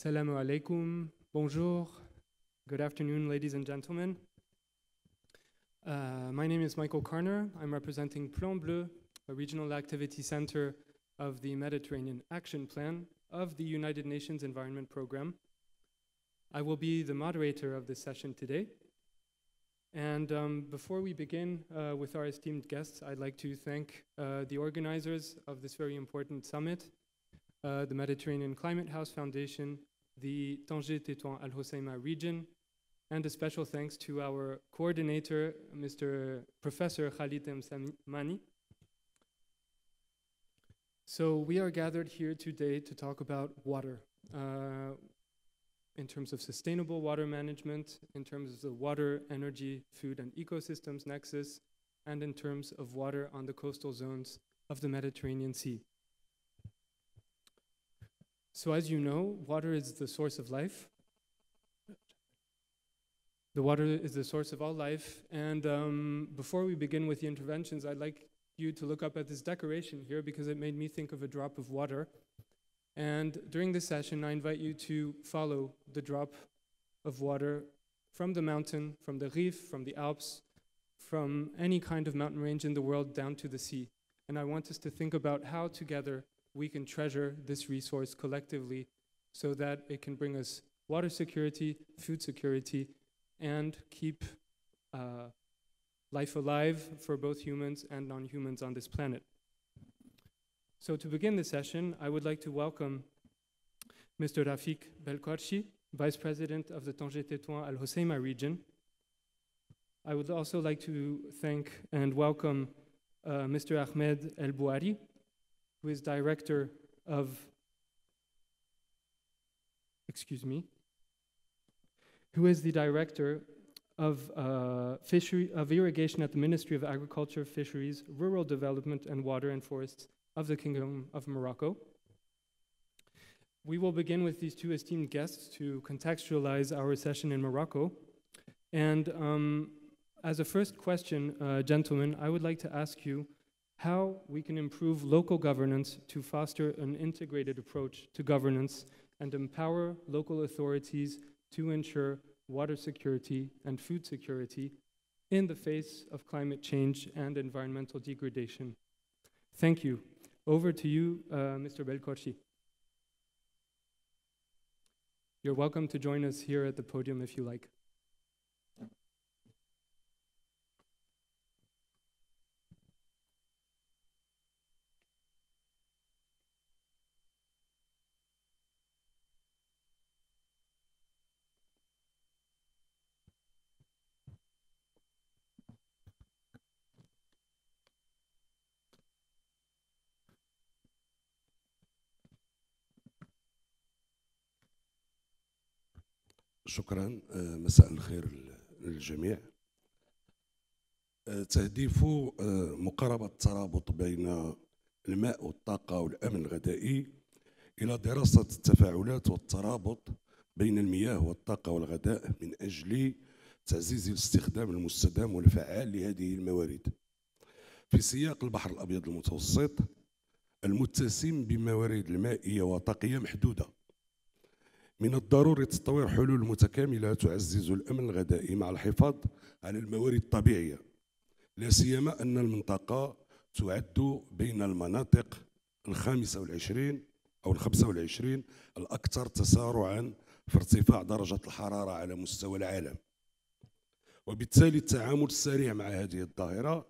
Assalamu alaikum. Bonjour. Good afternoon, ladies and gentlemen. My name is Michael Karner. I'm representing Plan Bleu, a regional activity center of the Mediterranean Action Plan of the United Nations Environment Programme. I will be the moderator of this session today. And before we begin with our esteemed guests, I'd like to thank the organizers of this very important summit, the Mediterranean Climate House Foundation, the Tanger Tétouan Al Hoceima region, and a special thanks to our coordinator, Professor Khalid Msami. So we are gathered here today to talk about water, in terms of sustainable water management, in terms of the water, energy, food, and ecosystems nexus, and in terms of water on the coastal zones of the Mediterranean Sea. So as you know, water is the source of life. The water is the source of all life. And before we begin with the interventions, I'd like you to look up at this decoration here because it made me think of a drop of water. And during this session, I invite you to follow the drop of water from the mountain, from the Rif, from the Alps, from any kind of mountain range in the world down to the sea. And I want us to think about how together we can treasure this resource collectively so that it can bring us water security, food security, and keep life alive for both humans and non-humans on this planet. So to begin the session, I would like to welcome Mr. Rafik Belkorshi, Vice President of the Tanger Tétouan Al Hoceima region. I would also like to thank and welcome Mr. Ahmed El Bouari, who is Director of, who is the Director of Irrigation at the Ministry of Agriculture, Fisheries, Rural Development, and Water and Forests of the Kingdom of Morocco. We will begin with these two esteemed guests to contextualize our session in Morocco. And as a first question, gentlemen, I would like to ask you how we can improve local governance to foster an integrated approach to governance and empower local authorities to ensure water security and food security in the face of climate change and environmental degradation. Thank you. Over to you, Mr. Belkorshi. You're welcome to join us here at the podium if you like. شكرا. مساء الخير للجميع. تهديف مقاربة الترابط بين الماء والطاقة والأمن الغذائي إلى دراسة التفاعلات والترابط بين المياه والطاقة والغذاء من أجل تعزيز الاستخدام المستدام والفعال لهذه الموارد في سياق البحر الأبيض المتوسط المتسم بموارد المائية والطاقية محدودة. من الضروري تطوير حلول متكاملة تعزز الأمن الغذائي مع الحفاظ على الموارد الطبيعية، لا سيما أن المنطقة تعد بين المناطق ال25 أو ال25 الأكثر تسارعاً في ارتفاع درجة الحرارة على مستوى العالم. وبالتالي التعامل السريع مع هذه الظاهرة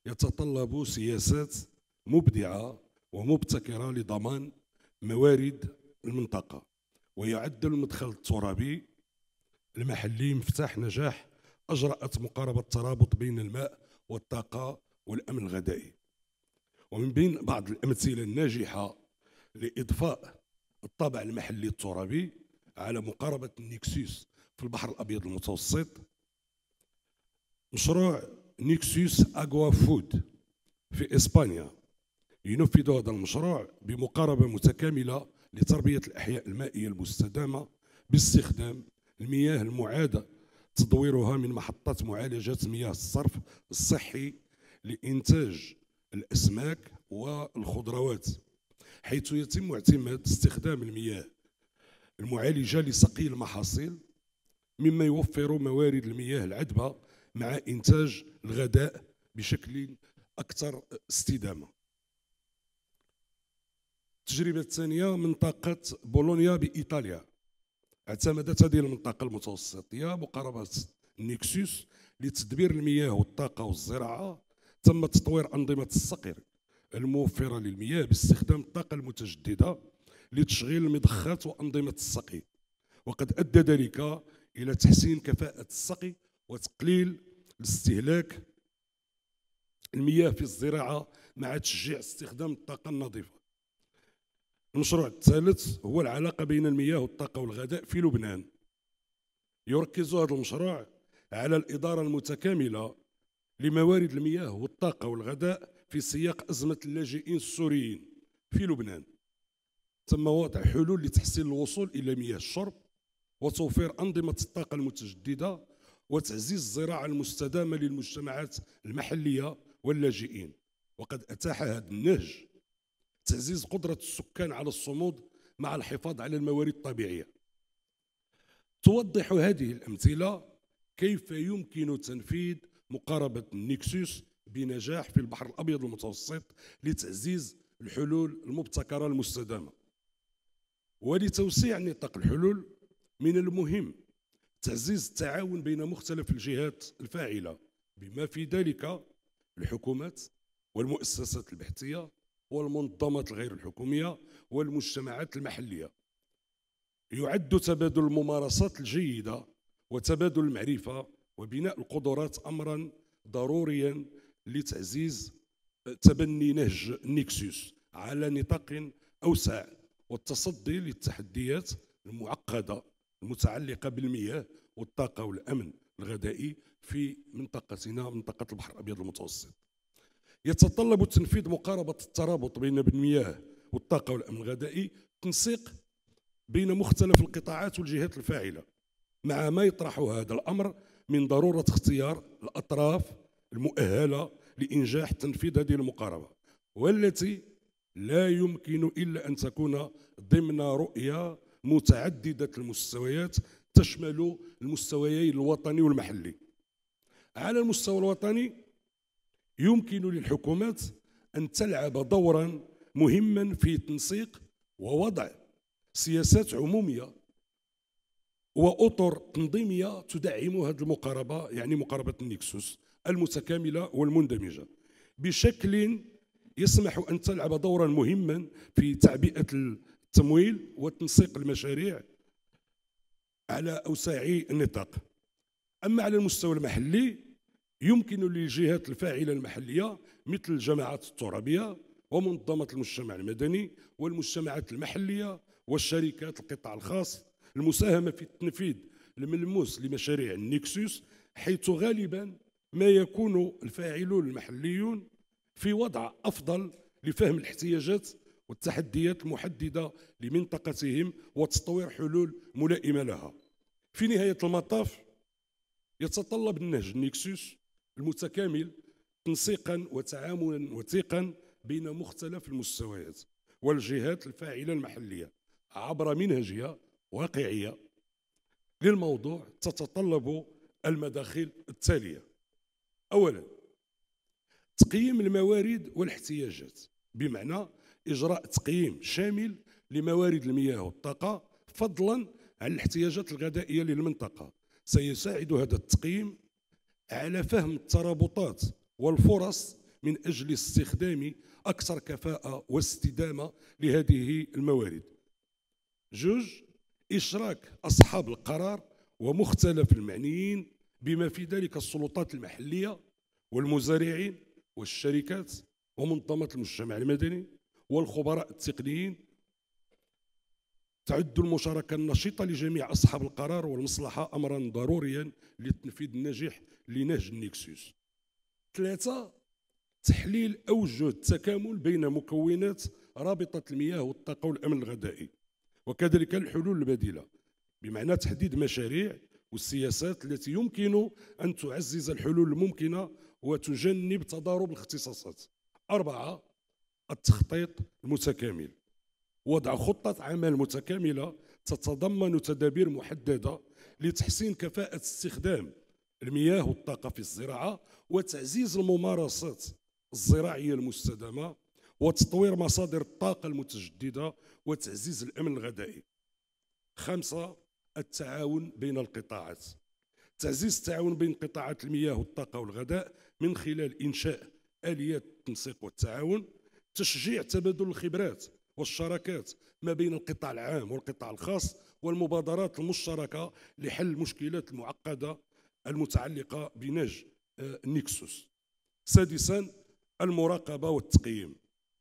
يتطلب سياسات مبدعة ومبتكرة لضمان موارد المنطقة. ويعد المدخل الترابي المحلي مفتاح نجاح أجرأت مقاربة الترابط بين الماء والطاقة والأمن الغذائي. ومن بين بعض الأمثلة الناجحة لإضفاء الطابع المحلي الترابي على مقاربة النيكسوس في البحر الأبيض المتوسط مشروع نيكسوس أغوا فود في إسبانيا. ينفذ هذا المشروع بمقاربة متكاملة لتربية الأحياء المائية المستدامة باستخدام المياه المعادة تدويرها من محطات معالجة مياه الصرف الصحي لإنتاج الأسماك والخضروات، حيث يتم اعتماد استخدام المياه المعالجة لسقي المحاصيل، مما يوفر موارد المياه العذبة مع إنتاج الغذاء بشكل أكثر استدامة. التجربة الثانية منطقة بولونيا بإيطاليا. اعتمدت هذه المنطقة المتوسطية مقاربة نيكسوس لتدبير المياه والطاقة والزراعة. تم تطوير أنظمة الصقر الموفرة للمياه باستخدام الطاقة المتجددة لتشغيل المضخات وأنظمة السقي، وقد أدى ذلك إلى تحسين كفاءة السقي وتقليل الاستهلاك المياه في الزراعة مع تشجيع استخدام الطاقة النظيفة. المشروع الثالث هو العلاقة بين المياه والطاقة والغذاء في لبنان. يركز هذا المشروع على الإدارة المتكاملة لموارد المياه والطاقة والغذاء في سياق أزمة اللاجئين السوريين في لبنان. تم وضع حلول لتحسين الوصول إلى مياه الشرب وتوفير أنظمة الطاقة المتجددة وتعزيز الزراعة المستدامة للمجتمعات المحلية واللاجئين. وقد أتاح هذا النهج تعزيز قدرة السكان على الصمود مع الحفاظ على الموارد الطبيعية. توضح هذه الأمثلة كيف يمكن تنفيذ مقاربة النيكسوس بنجاح في البحر الأبيض المتوسط لتعزيز الحلول المبتكرة المستدامة. ولتوسيع نطاق الحلول من المهم تعزيز التعاون بين مختلف الجهات الفاعلة بما في ذلك الحكومات والمؤسسات البحثية والمنظمات الغير الحكومية والمجتمعات المحلية. يعد تبادل الممارسات الجيدة وتبادل المعرفة وبناء القدرات أمرا ضروريا لتعزيز تبني نهج نيكسوس على نطاق أوسع والتصدي للتحديات المعقدة المتعلقة بالمياه والطاقة والأمن الغذائي في منطقتنا منطقة البحر الأبيض المتوسط. يتطلب تنفيذ مقاربة الترابط بين المياه والطاقة والأمن الغذائي، تنسيق بين مختلف القطاعات والجهات الفاعلة، مع ما يطرح هذا الأمر من ضرورة اختيار الأطراف المؤهلة لإنجاح تنفيذ هذه المقاربة، والتي لا يمكن إلا أن تكون ضمن رؤية متعددة المستويات تشمل المستويين الوطني والمحلي. على المستوى الوطني يمكن للحكومات أن تلعب دورا مهما في تنسيق ووضع سياسات عمومية وأطر تنظيمية تدعم هذه المقاربة، يعني مقاربة النيكسوس المتكاملة والمندمجة، بشكل يسمح أن تلعب دورا مهما في تعبئة التمويل وتنسيق المشاريع على أوسع النطاق. أما على المستوى المحلي يمكن للجهات الفاعلة المحلية مثل الجماعات الترابية ومنظمات المجتمع المدني والمجتمعات المحلية والشركات القطاع الخاص المساهمة في التنفيذ الملموس لمشاريع النيكسوس، حيث غالبا ما يكون الفاعلون المحليون في وضع أفضل لفهم الاحتياجات والتحديات المحددة لمنطقتهم وتطوير حلول ملائمة لها. في نهاية المطاف يتطلب النهج النيكسوس المتكامل تنسيقا وتعاونا وثيقا بين مختلف المستويات والجهات الفاعلة المحلية عبر منهجية واقعية للموضوع تتطلب المداخل التالية. أولا، تقييم الموارد والاحتياجات، بمعنى إجراء تقييم شامل لموارد المياه والطاقة فضلا عن الاحتياجات الغذائية للمنطقة. سيساعد هذا التقييم على فهم الترابطات والفرص من أجل استخدام أكثر كفاءة واستدامة لهذه الموارد. جوج، إشراك أصحاب القرار ومختلف المعنيين بما في ذلك السلطات المحلية والمزارعين والشركات ومنظمات المجتمع المدني والخبراء التقنيين. تعد المشاركة النشطة لجميع أصحاب القرار والمصلحة أمرا ضروريا للتنفيذ الناجح لنهج النيكسوس. ثلاثة، تحليل أوجه التكامل بين مكونات رابطة المياه والطاقة والأمن الغذائي، وكذلك الحلول البديلة، بمعنى تحديد مشاريع والسياسات التي يمكن أن تعزز الحلول الممكنة وتجنب تضارب الاختصاصات. أربعة، التخطيط المتكامل، وضع خطة عمل متكاملة تتضمن تدابير محددة لتحسين كفاءة استخدام المياه والطاقة في الزراعة وتعزيز الممارسات الزراعية المستدامة وتطوير مصادر الطاقة المتجددة وتعزيز الأمن الغذائي. 5. التعاون بين القطاعات. تعزيز التعاون بين قطاعات المياه والطاقة والغذاء من خلال إنشاء آليات التنسيق والتعاون، تشجيع تبادل الخبرات والشراكات ما بين القطاع العام والقطاع الخاص، والمبادرات المشتركة لحل المشكلات المعقدة المتعلقة بنهج نيكسوس. 6. المراقبة والتقييم،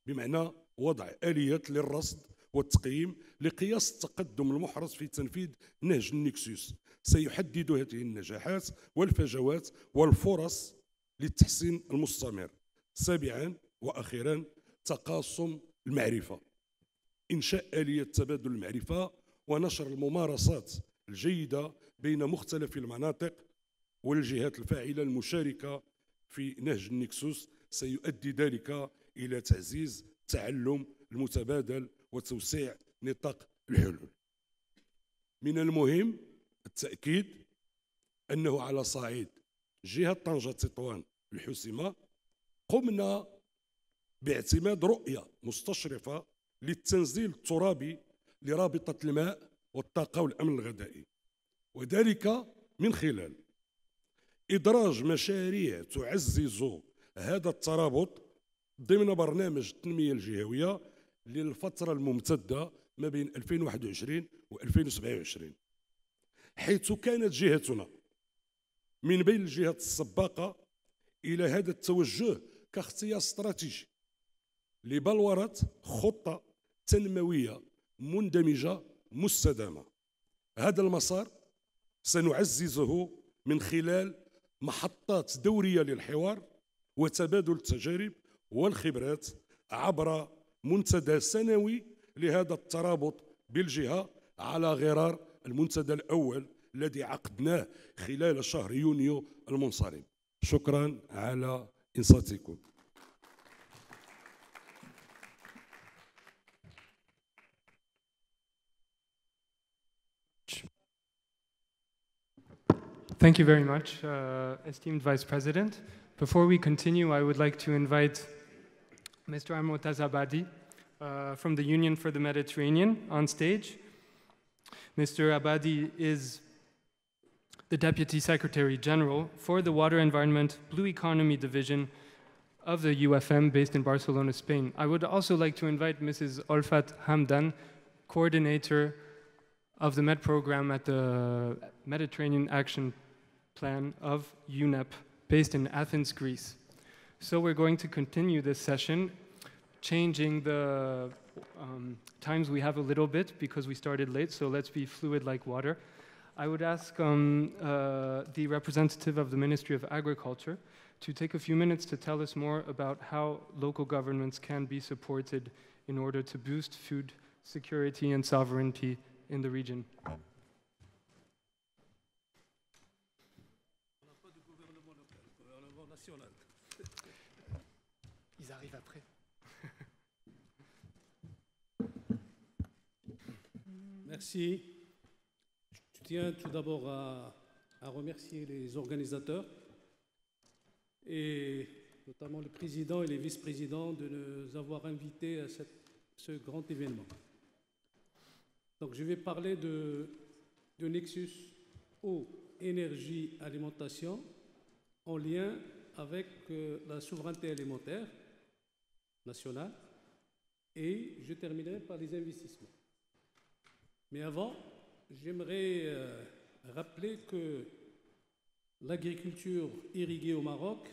بمعنى وضع آليات للرصد والتقييم لقياس التقدم المحرز في تنفيذ نهج النيكسوس، سيحدد هذه النجاحات والفجوات والفرص للتحسين المستمر. 7. وأخيرا تقاسم المعرفة، إنشاء آلية تبادل المعرفة ونشر الممارسات الجيدة بين مختلف المناطق والجهات الفاعلة المشاركة في نهج النيكسوس، سيؤدي ذلك إلى تعزيز التعلم المتبادل وتوسيع نطاق الحلول. من المهم التأكيد أنه على صعيد جهة طنجة تطوان الحسيمة قمنا باعتماد رؤية مستشرفة للتنزيل الترابي لرابطة الماء والطاقة والأمن الغذائي، وذلك من خلال إدراج مشاريع تعزز هذا الترابط ضمن برنامج التنمية الجهوية للفترة الممتدة ما بين 2021 و 2027، حيث كانت جهتنا من بين الجهات السباقة إلى هذا التوجه كاختيار استراتيجي لبلورة خطة تنموية مندمجة مستدامة. هذا المسار سنعززه من خلال محطات دورية للحوار وتبادل التجارب والخبرات عبر منتدى سنوي لهذا الترابط بالجهة على غرار المنتدى الأول الذي عقدناه خلال شهر يونيو المنصرم. شكرا على إنصاتكم. Thank you very much, esteemed Vice President. Before we continue, I would like to invite Mr. Amrotaz Abadi from the Union for the Mediterranean on stage. Mr. Abadi is the Deputy Secretary General for the Water Environment Blue Economy Division of the UFM based in Barcelona, Spain. I would also like to invite Mrs. Olfat Hamdan, Coordinator of the Med Program at the Mediterranean Action Plan of UNEP, based in Athens, Greece. So we're going to continue this session, changing the times we have a little bit because we started late, so let's be fluid like water. I would ask the representative of the Ministry of Agriculture to take a few minutes to tell us more about how local governments can be supported in order to boost food security and sovereignty in the region. Ils arrivent après. Merci. Je tiens tout d'abord à remercier les organisateurs et notamment le président et les vice-présidents de nous avoir invités à ce grand événement. Donc je vais parler de Nexus eau, énergie, alimentation en lien avec la souveraineté alimentaire nationale et je terminerai par les investissements. Mais avant, j'aimerais rappeler que l'agriculture irriguée au Maroc,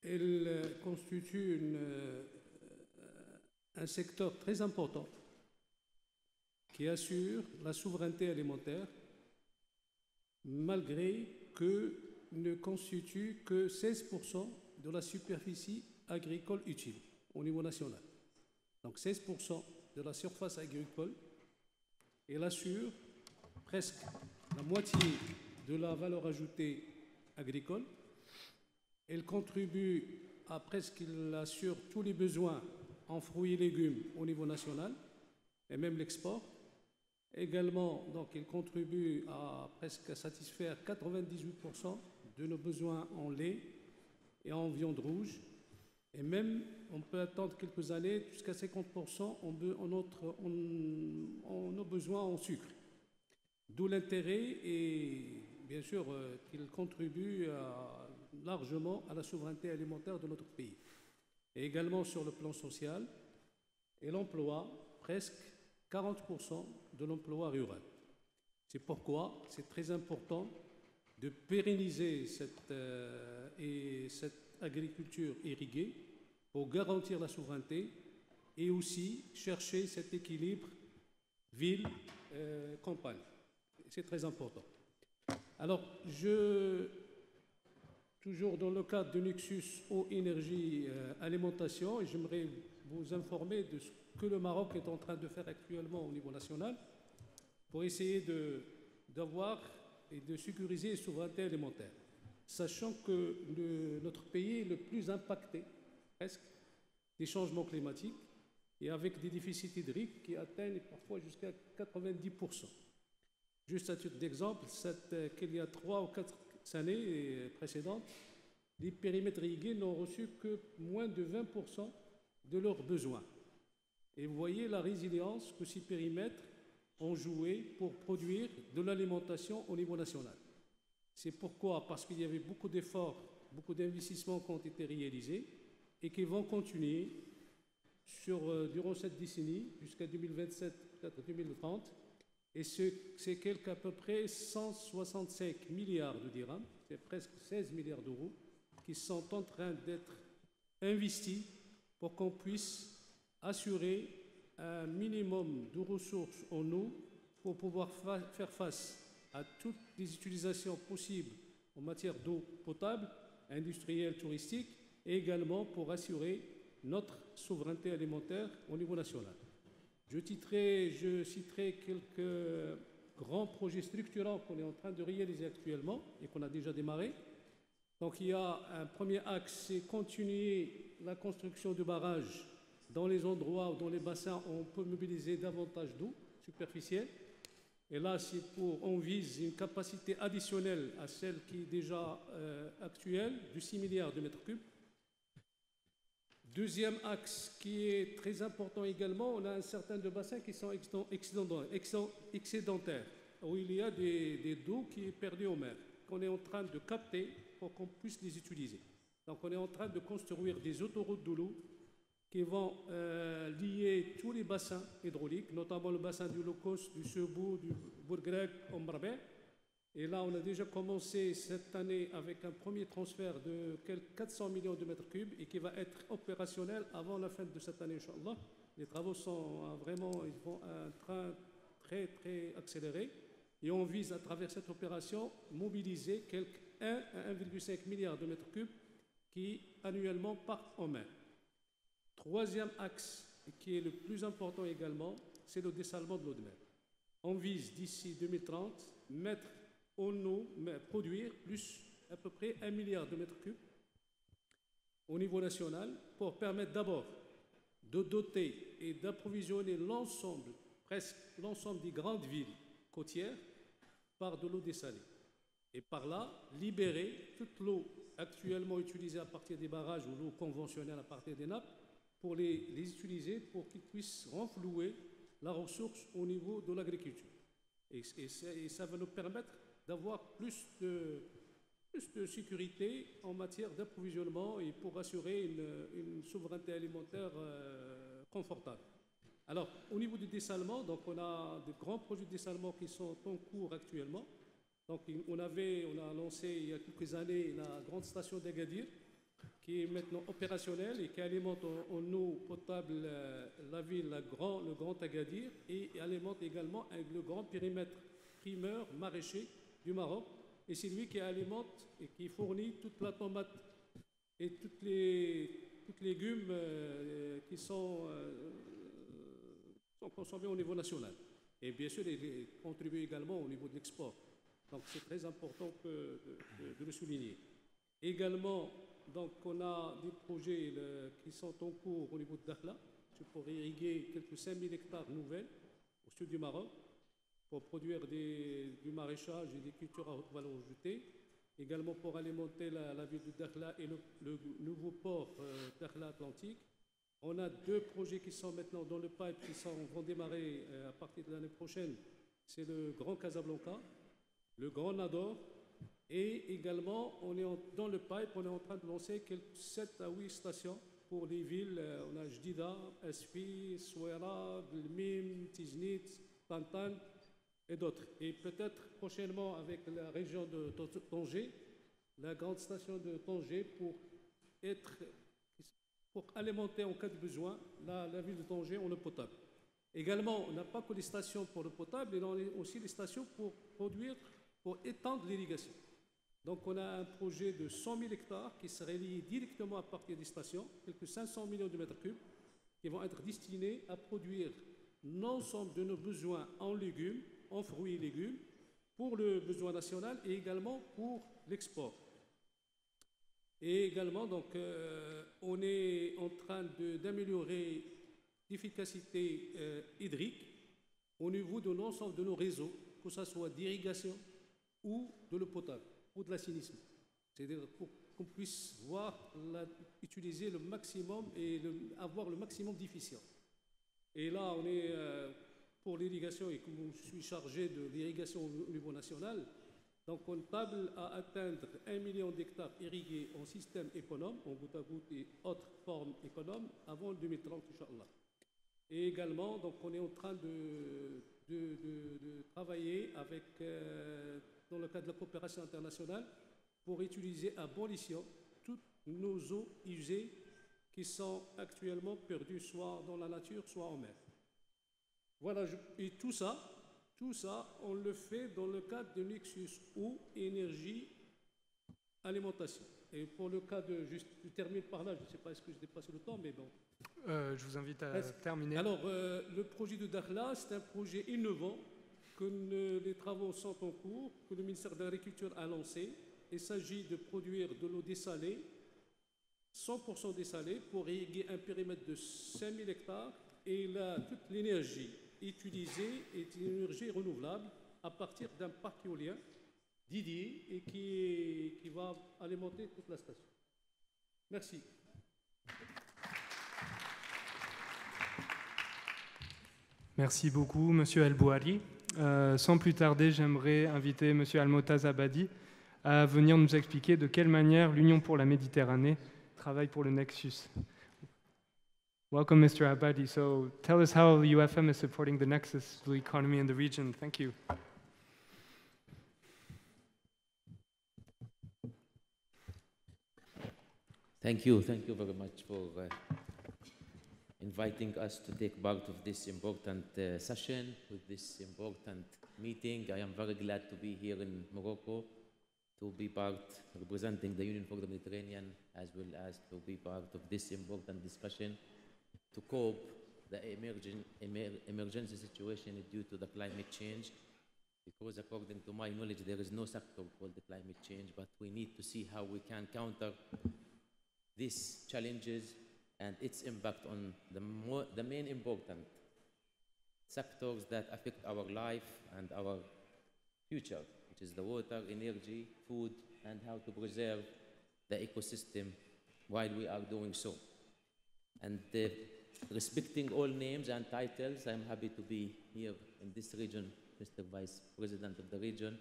elle constitue un secteur très important qui assure la souveraineté alimentaire malgré que ne constitue que 16% de la superficie agricole utile au niveau national. Donc 16% de la surface agricole, elle assure presque la moitié de la valeur ajoutée agricole. Elle contribue à presque, elle assure tous les besoins en fruits et légumes au niveau national. et même l'export. Également, donc, il contribue à presque satisfaire 98% de nos besoins en lait et en viande rouge. Et même, on peut attendre quelques années jusqu'à 50% en nos besoins en sucre. D'où l'intérêt et bien sûr qu'il contribue largement à la souveraineté alimentaire de notre pays. Et également sur le plan social et l'emploi, presque 40% de l'emploi rural. C'est pourquoi c'est très important de pérenniser cette agriculture irriguée pour garantir la souveraineté et aussi chercher cet équilibre ville-campagne. C'est très important. Alors, toujours dans le cadre de Nexus eau, énergie, alimentation, et j'aimerais vous informer de ce que le Maroc est en train de faire actuellement au niveau national pour essayer d'avoir et de sécuriser la souveraineté alimentaire, sachant que notre pays est le plus impacté, presque, des changements climatiques et avec des déficits hydriques qui atteignent parfois jusqu'à 90%. Juste à titre d'exemple, qu'il y a 3 ou 4 années précédentes, les périmètres irrigués n'ont reçu que moins de 20% de leurs besoins. Et vous voyez la résilience que ces périmètres ont joué pour produire de l'alimentation au niveau national. C'est pourquoi, parce qu'il y avait beaucoup d'efforts, beaucoup d'investissements qui ont été réalisés et qui vont continuer durant cette décennie jusqu'à 2027, peut-être 2030. Et c'est à peu près 165 milliards de dirhams, c'est presque 16 milliards d'euros, qui sont en train d'être investis pour qu'on puisse assurer un minimum de ressources en eau pour pouvoir faire face à toutes les utilisations possibles en matière d'eau potable, industrielle, touristique, et également pour assurer notre souveraineté alimentaire au niveau national. Je citerai quelques grands projets structurants qu'on est en train de réaliser actuellement et qu'on a déjà démarré. Donc il y a un premier axe, c'est continuer la construction de barrages dans les endroits ou dans les bassins où on peut mobiliser davantage d'eau superficielle. Et là, on vise une capacité additionnelle à celle qui est déjà actuelle, de 6 milliards de mètres cubes. Deuxième axe qui est très important également, on a un certain de bassins qui sont excédentaires, où il y a des eaux qui sont perdues en mer, qu'on est en train de capter pour qu'on puisse les utiliser. Donc on est en train de construire des autoroutes de l'eau qui vont lier tous les bassins hydrauliques, notamment le bassin du Locos, du Sebou, du Bourgreg, Ombrabé. Et là, on a déjà commencé cette année avec un premier transfert de quelques 400 millions de mètres cubes et qui va être opérationnel avant la fin de cette année, Inch'Allah. Les travaux ils vont un train très, très accéléré. Et on vise, à travers cette opération, mobiliser quelques 1 à 1,5 milliard de mètres cubes qui, annuellement, partent en mer. Troisième axe, qui est le plus important également, c'est le dessalement de l'eau de mer. On vise, d'ici 2030, mettre en eau, produire plus à peu près 1 milliard de mètres cubes au niveau national pour permettre d'abord de doter et d'approvisionner presque l'ensemble des grandes villes côtières par de l'eau dessalée. Et par là, libérer toute l'eau actuellement utilisée à partir des barrages ou l'eau conventionnelle à partir des nappes pour les utiliser pour qu'ils puissent renflouer la ressource au niveau de l'agriculture. Et ça va nous permettre d'avoir plus de sécurité en matière d'approvisionnement et pour assurer une souveraineté alimentaire confortable. Alors, au niveau du dessalement, donc on a de grands projets de dessalement qui sont en cours actuellement. Donc, on a lancé il y a quelques années la grande station d'Agadir, qui est maintenant opérationnelle et qui alimente en eau potable la ville, le Grand Agadir, et alimente également le grand périmètre primeur maraîcher du Maroc. Et c'est lui qui alimente et qui fournit toute la tomate et toutes les légumes qui sont consommés au niveau national. Et bien sûr, il contribue également au niveau de l'export. Donc c'est très important de le souligner. Également, donc, on a des projets qui sont en cours au niveau de Dakhla, c'est pour irriguer quelques 5000 hectares nouvelles au sud du Maroc, pour produire du maraîchage et des cultures à haute valeur ajoutée, également pour alimenter la ville de Dakhla et le nouveau port Dakhla Atlantique. On a 2 projets qui sont maintenant dans le pipe, vont démarrer à partir de l'année prochaine. C'est le Grand Casablanca, le Grand Nador, et également, dans le pipe, on est en train de lancer 7 à 8 stations pour les villes. On a Jdida, Asfi, Souera, Belmim, Tiznit, Tantan et d'autres. Et peut-être prochainement avec la région de Tanger, la grande station de Tanger pour alimenter en cas de besoin la ville de Tanger en eau potable. Également, on n'a pas que les stations pour l'eau potable, mais on a aussi les stations pour étendre l'irrigation. Donc on a un projet de 100 000 hectares qui serait lié directement à partir des stations, quelques 500 millions de mètres cubes, qui vont être destinés à produire l'ensemble de nos besoins en légumes, en fruits et légumes, pour le besoin national et également pour l'export. Et également, donc, on est en train d'améliorer l'efficacité hydrique au niveau de l'ensemble de nos réseaux, que ce soit d'irrigation ou de l'eau potable, ou de l'assainissement. C'est-à-dire pour qu'on puisse utiliser le maximum et avoir le maximum d'efficience. Et là, on est pour l'irrigation, et comme je suis chargé de l'irrigation au niveau national, donc on table à atteindre 1 million d'hectares irrigués en système économe, en goutte à goutte et autres formes économes, avant 2030, Inch'Allah. Et également, donc on est en train de travailler avec, dans le cadre de la coopération internationale, pour utiliser à bon escient toutes nos eaux usées qui sont actuellement perdues soit dans la nature, soit en mer. Voilà, et tout ça, on le fait dans le cadre de Nexus eau, énergie, alimentation. Et pour le cas je termine par là, je ne sais pas est-ce que je dépasse le temps, mais bon. Je vous invite à terminer. Alors, le projet de Dakhla, c'est un projet innovant, que les travaux sont en cours, que le ministère de l'Agriculture a lancé. Il s'agit de produire de l'eau dessalée, 100% dessalée, pour irriguer un périmètre de 5000 hectares. Et là, toute l'énergie utilisée est une énergie renouvelable à partir d'un parc éolien dédié et qui va alimenter toute la station. Merci. Merci beaucoup, Monsieur El Bouhari. Sans plus tarder, j'aimerais inviter Monsieur Almotaz Abadi à venir nous expliquer de quelle manière l'Union pour la Méditerranée travaille pour le Nexus. Welcome, Mr. Abadi. So, tell us how the UFM is supporting the Nexus blue economy in the region. Thank you. Thank you very much for inviting us to take part of this important session, with this important meeting. I am very glad to be here in Morocco, to be representing the Union for the Mediterranean, as well as to be part of this important discussion to cope the emergency situation due to the climate change. Because according to my knowledge, there is no sector called the climate change, but we need to see how we can counter these challenges and its impact on the main important sectors that affect our life and our future, which is the water, energy, food, and how to preserve the ecosystem while we are doing so. And respecting all names and titles, I'm happy to be here in this region, Mr. Vice President of the region,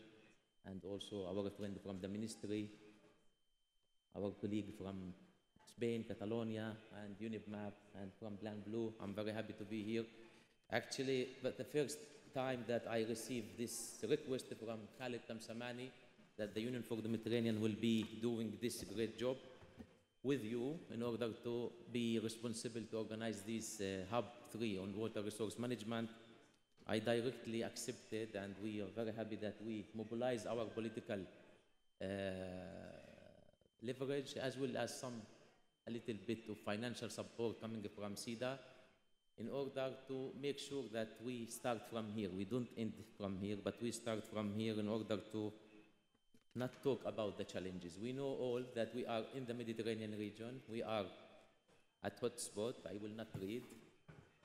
and also our friend from the ministry, our colleague from Spain, Catalonia, and UNIPMAP, and from Plan Blue. I'm very happy to be here. Actually, but the first time that I received this request from Khalid Tamsamani, that the Union for the Mediterranean will be doing this great job with you in order to be responsible to organize this Hub 3 on water resource management, I directly accepted, and we are very happy that we mobilize our political leverage, as well as a little bit of financial support coming from SIDA, in order to make sure that we start from here. We don't end from here, but we start from here in order to not talk about the challenges. We know all that we are in the Mediterranean region. We are at hotspot. I will not read.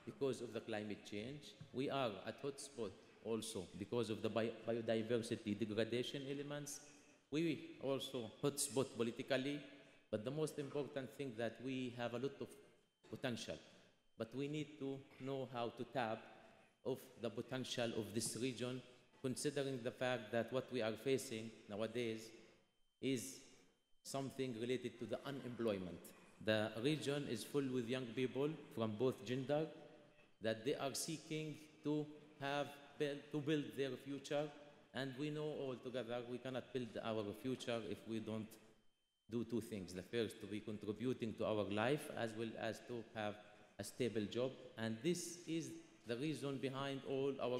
because of the climate change. We are at hotspot also because of the biodiversity degradation elements. We also hotspot politically, but the most important thing that we have a lot of potential, but we need to know how to tap of the potential of this region, considering the fact that what we are facing nowadays is something related to the unemployment. The region is full with young people from both gender that they are seeking to build their future, and we know all together we cannot build our future if we don't do two things. The first, to be contributing to our life as well as to have a stable job, and this is the reason behind all our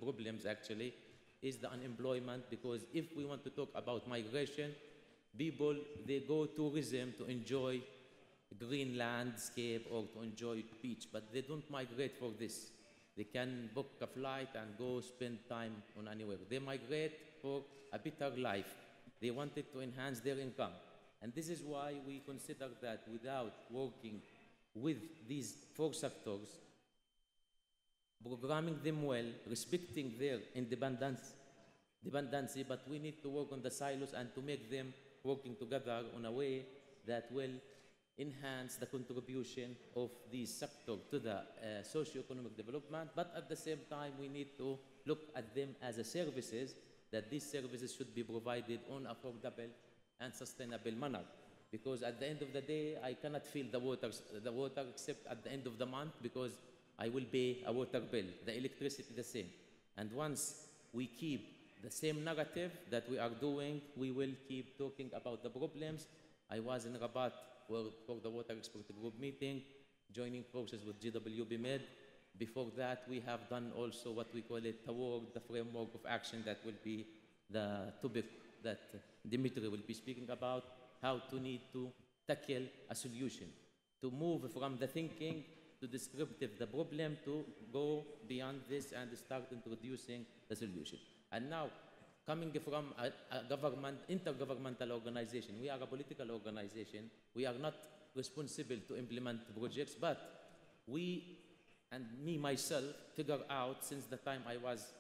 problems actually is the unemployment, because if we want to talk about migration, people, they go tourism to enjoy green landscape or to enjoy beach, but they don't migrate for this. They can book a flight and go spend time on anywhere. They migrate for a better life. They wanted to enhance their income. And this is why we consider that without working with these four sectors, programming them well, respecting their dependency, but we need to work on the silos and to make them working together in a way that will enhance the contribution of these sectors to the socio-economic development, but at the same time we need to look at them as a services, that these services should be provided on affordable and sustainable manner. Because at the end of the day, I cannot fill the water except at the end of the month, because I will pay a water bill, the electricity the same. And once we keep the same narrative that we are doing, we will keep talking about the problems. I was in Rabat for the Water Expert Group meeting, joining forces with GWB Med. Before that, we have done also what we call it the framework of action that will be the topic that Dimitri will be speaking about, how to need to tackle a solution, to move from the thinking to descriptive the problem, to go beyond this and start introducing the solution. And now, coming from a intergovernmental organization, we are a political organization. We are not responsible to implement projects, but we, and me myself, figure out since the time I was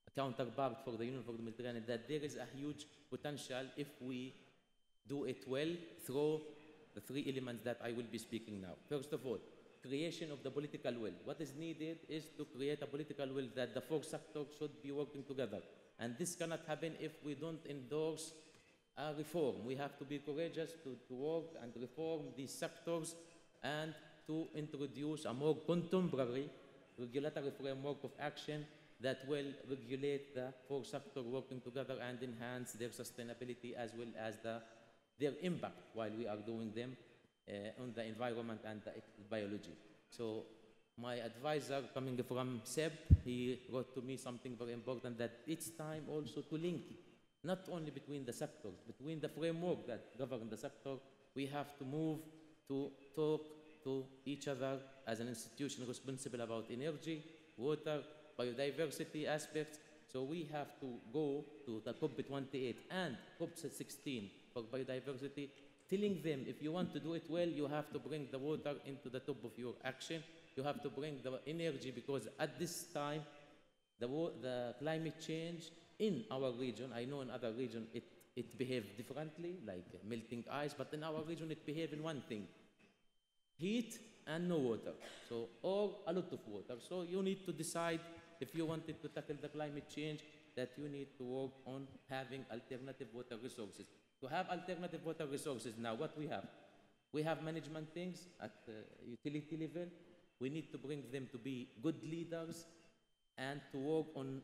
a counterpart for the Union for the Mediterranean that there is a huge potential if we do it well through the three elements that I will be speaking now. First of all, creation of the political will. What is needed is to create a political will that the four sectors should be working together. And this cannot happen if we don't endorse a reform. We have to be courageous to work and reform these sectors and to introduce a more contemporary regulatory framework of action that will regulate the four sectors working together and enhance their sustainability as well as their impact while we are doing them on the environment and the biology. So my advisor coming from SEB, he wrote to me something very important, that it's time also to link not only between the sectors, between the framework that governs the sector. We have to move to talk to each other as an institution responsible about energy, water, biodiversity aspects. So we have to go to the COP28 and COP16 for biodiversity, telling them if you want to do it well, you have to bring the water into the top of your action. You have to bring the energy, because at this time, the climate change in our region, I know in other regions it behaves differently, like melting ice, but in our region it behaves in one thing: heat and no water, or a lot of water. So you need to decide if you wanted to tackle the climate change, that you need to work on having alternative water resources. To have alternative water resources, now what we have management things at utility level. We need to bring them to be good leaders and to work on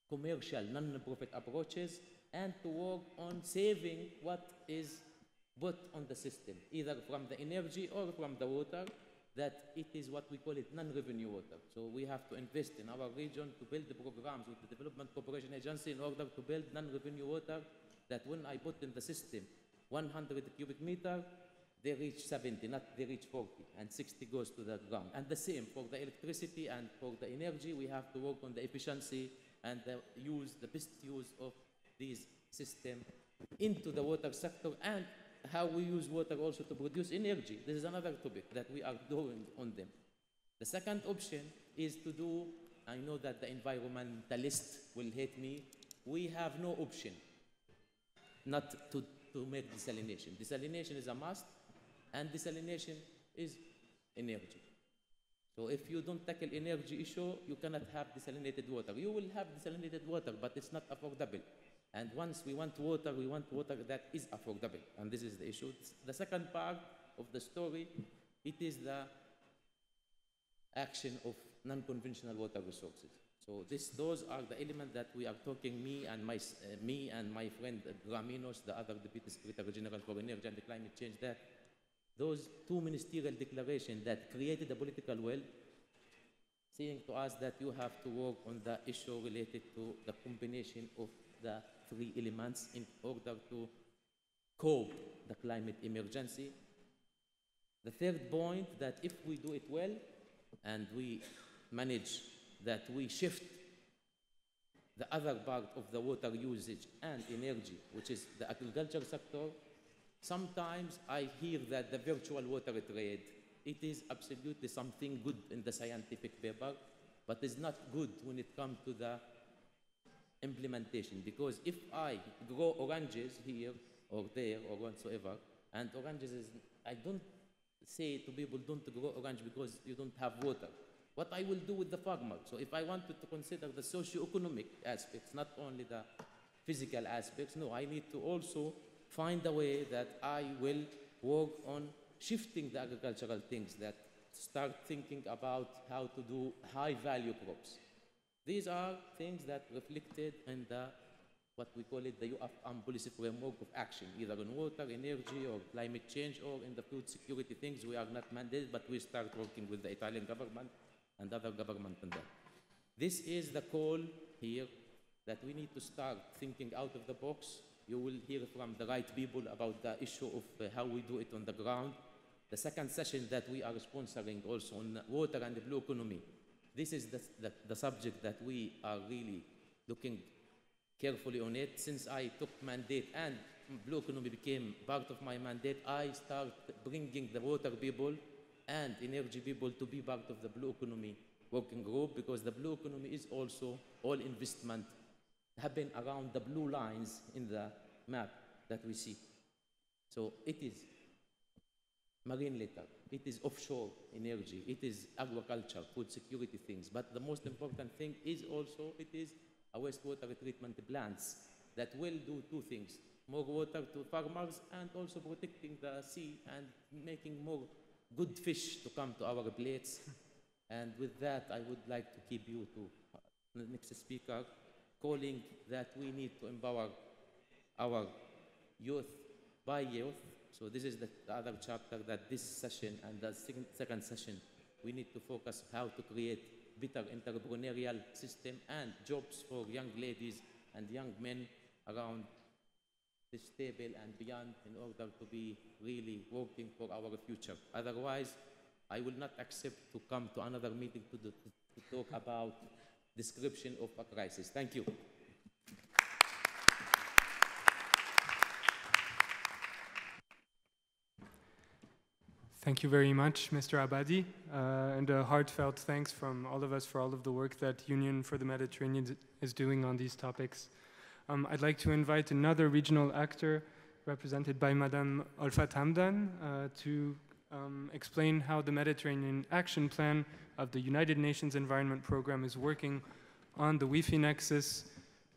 commercial, non-profit approaches, and to work on saving what is put on the system, either from the energy or from the water, that it is what we call it non-revenue water. So we have to invest in our region to build the programs with the Development Cooperation Agency in order to build non-revenue water, that when I put in the system 100 cubic meter, they reach 70, not they reach 40, and 60 goes to the ground. And the same for the electricity and for the energy. We have to work on the efficiency and the best use of these systems into the water sector, and how we use water also to produce energy. This is another topic that we are doing on them. The second option is to do, I know that the environmentalist will hate me, we have no option not to make desalination. Desalination is a must, and desalination is energy. So if you don't tackle energy issue, you cannot have desalinated water. You will have desalinated water, but it's not affordable. And once we want water that is affordable. And this is the issue. The second part of the story, it is the action of non-conventional water resources. So those are the elements that we are talking, me and my friend Graminos, the other Deputy Secretary General for Energy and Climate Change, that those two ministerial declarations that created a political will, saying to us that you have to work on the issue related to the combination of the three elements in order to cope the climate emergency. The third point, that if we do it well and we manage that we shift the other part of the water usage and energy, which is the agriculture sector, sometimes I hear that the virtual water trade, it is absolutely something good in the scientific paper, but it's not good when it comes to the implementation. Because if I grow oranges here or there or whatsoever, and oranges is, I don't say to people don't grow orange because you don't have water. What I will do with the farmer. So if I wanted to consider the socio-economic aspects, not only the physical aspects, no, I need to also find a way that I will work on shifting the agricultural things, that start thinking about how to do high-value crops. These are things that reflected in the, what we call it, the UFM policy framework of action, either on water, energy, or climate change, or in the food security things. We are not mandated, but we start working with the Italian government and other government on that. This is the call here, that we need to start thinking out of the box. You will hear from the right people about the issue of how we do it on the ground. The second session that we are sponsoring also on water and the blue economy. This is the subject that we are really looking carefully on it. Since I took mandate and blue economy became part of my mandate, I start bringing the water people and energy people to be part of the blue economy working group, because the blue economy is also all investment happen around the blue lines in the map that we see. So it is marine litter, it is offshore energy, it is agriculture, food security things. But the most important thing is also, it is a wastewater treatment plants that will do two things: more water to farmers and also protecting the sea and making more good fish to come to our plates. And with that, I would like to keep you to the next speaker, calling that we need to empower our youth by youth. So this is the other chapter, that this session and the second session, we need to focus how to create better entrepreneurial system and jobs for young ladies and young men around this table and beyond, in order to be really working for our future. Otherwise, I will not accept to come to another meeting to talk about description of a crisis. Thank you. Thank you very much, Mr. Abadi, and a heartfelt thanks from all of us for all of the work that Union for the Mediterranean is doing on these topics. I'd like to invite another regional actor, represented by Madame Olfat Hamdan, to explain how the Mediterranean Action Plan of the United Nations Environment Programme is working on the Wi-Fi nexus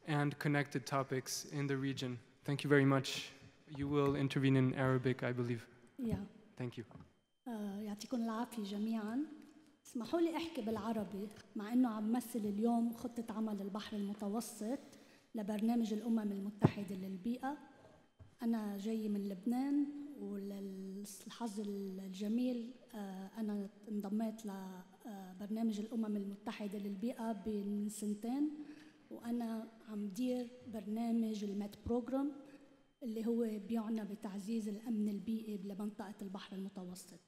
and connected topics in the region. Thank you very much. You will intervene in Arabic, I believe. Yeah. Thank you. يعطيكم العافية جميعاً. اسمحوا لي أحكي بالعربي، مع أنه عم مثل اليوم خطة عمل البحر المتوسط لبرنامج الأمم المتحدة للبيئة. أنا جاي من لبنان، وللحظ الجميل أنا انضميت لبرنامج الأمم المتحدة للبيئة من سنتين، وأنا عم دير برنامج الميت بروجرام اللي هو بيعنى بتعزيز الأمن البيئي لمنطقة البحر المتوسط.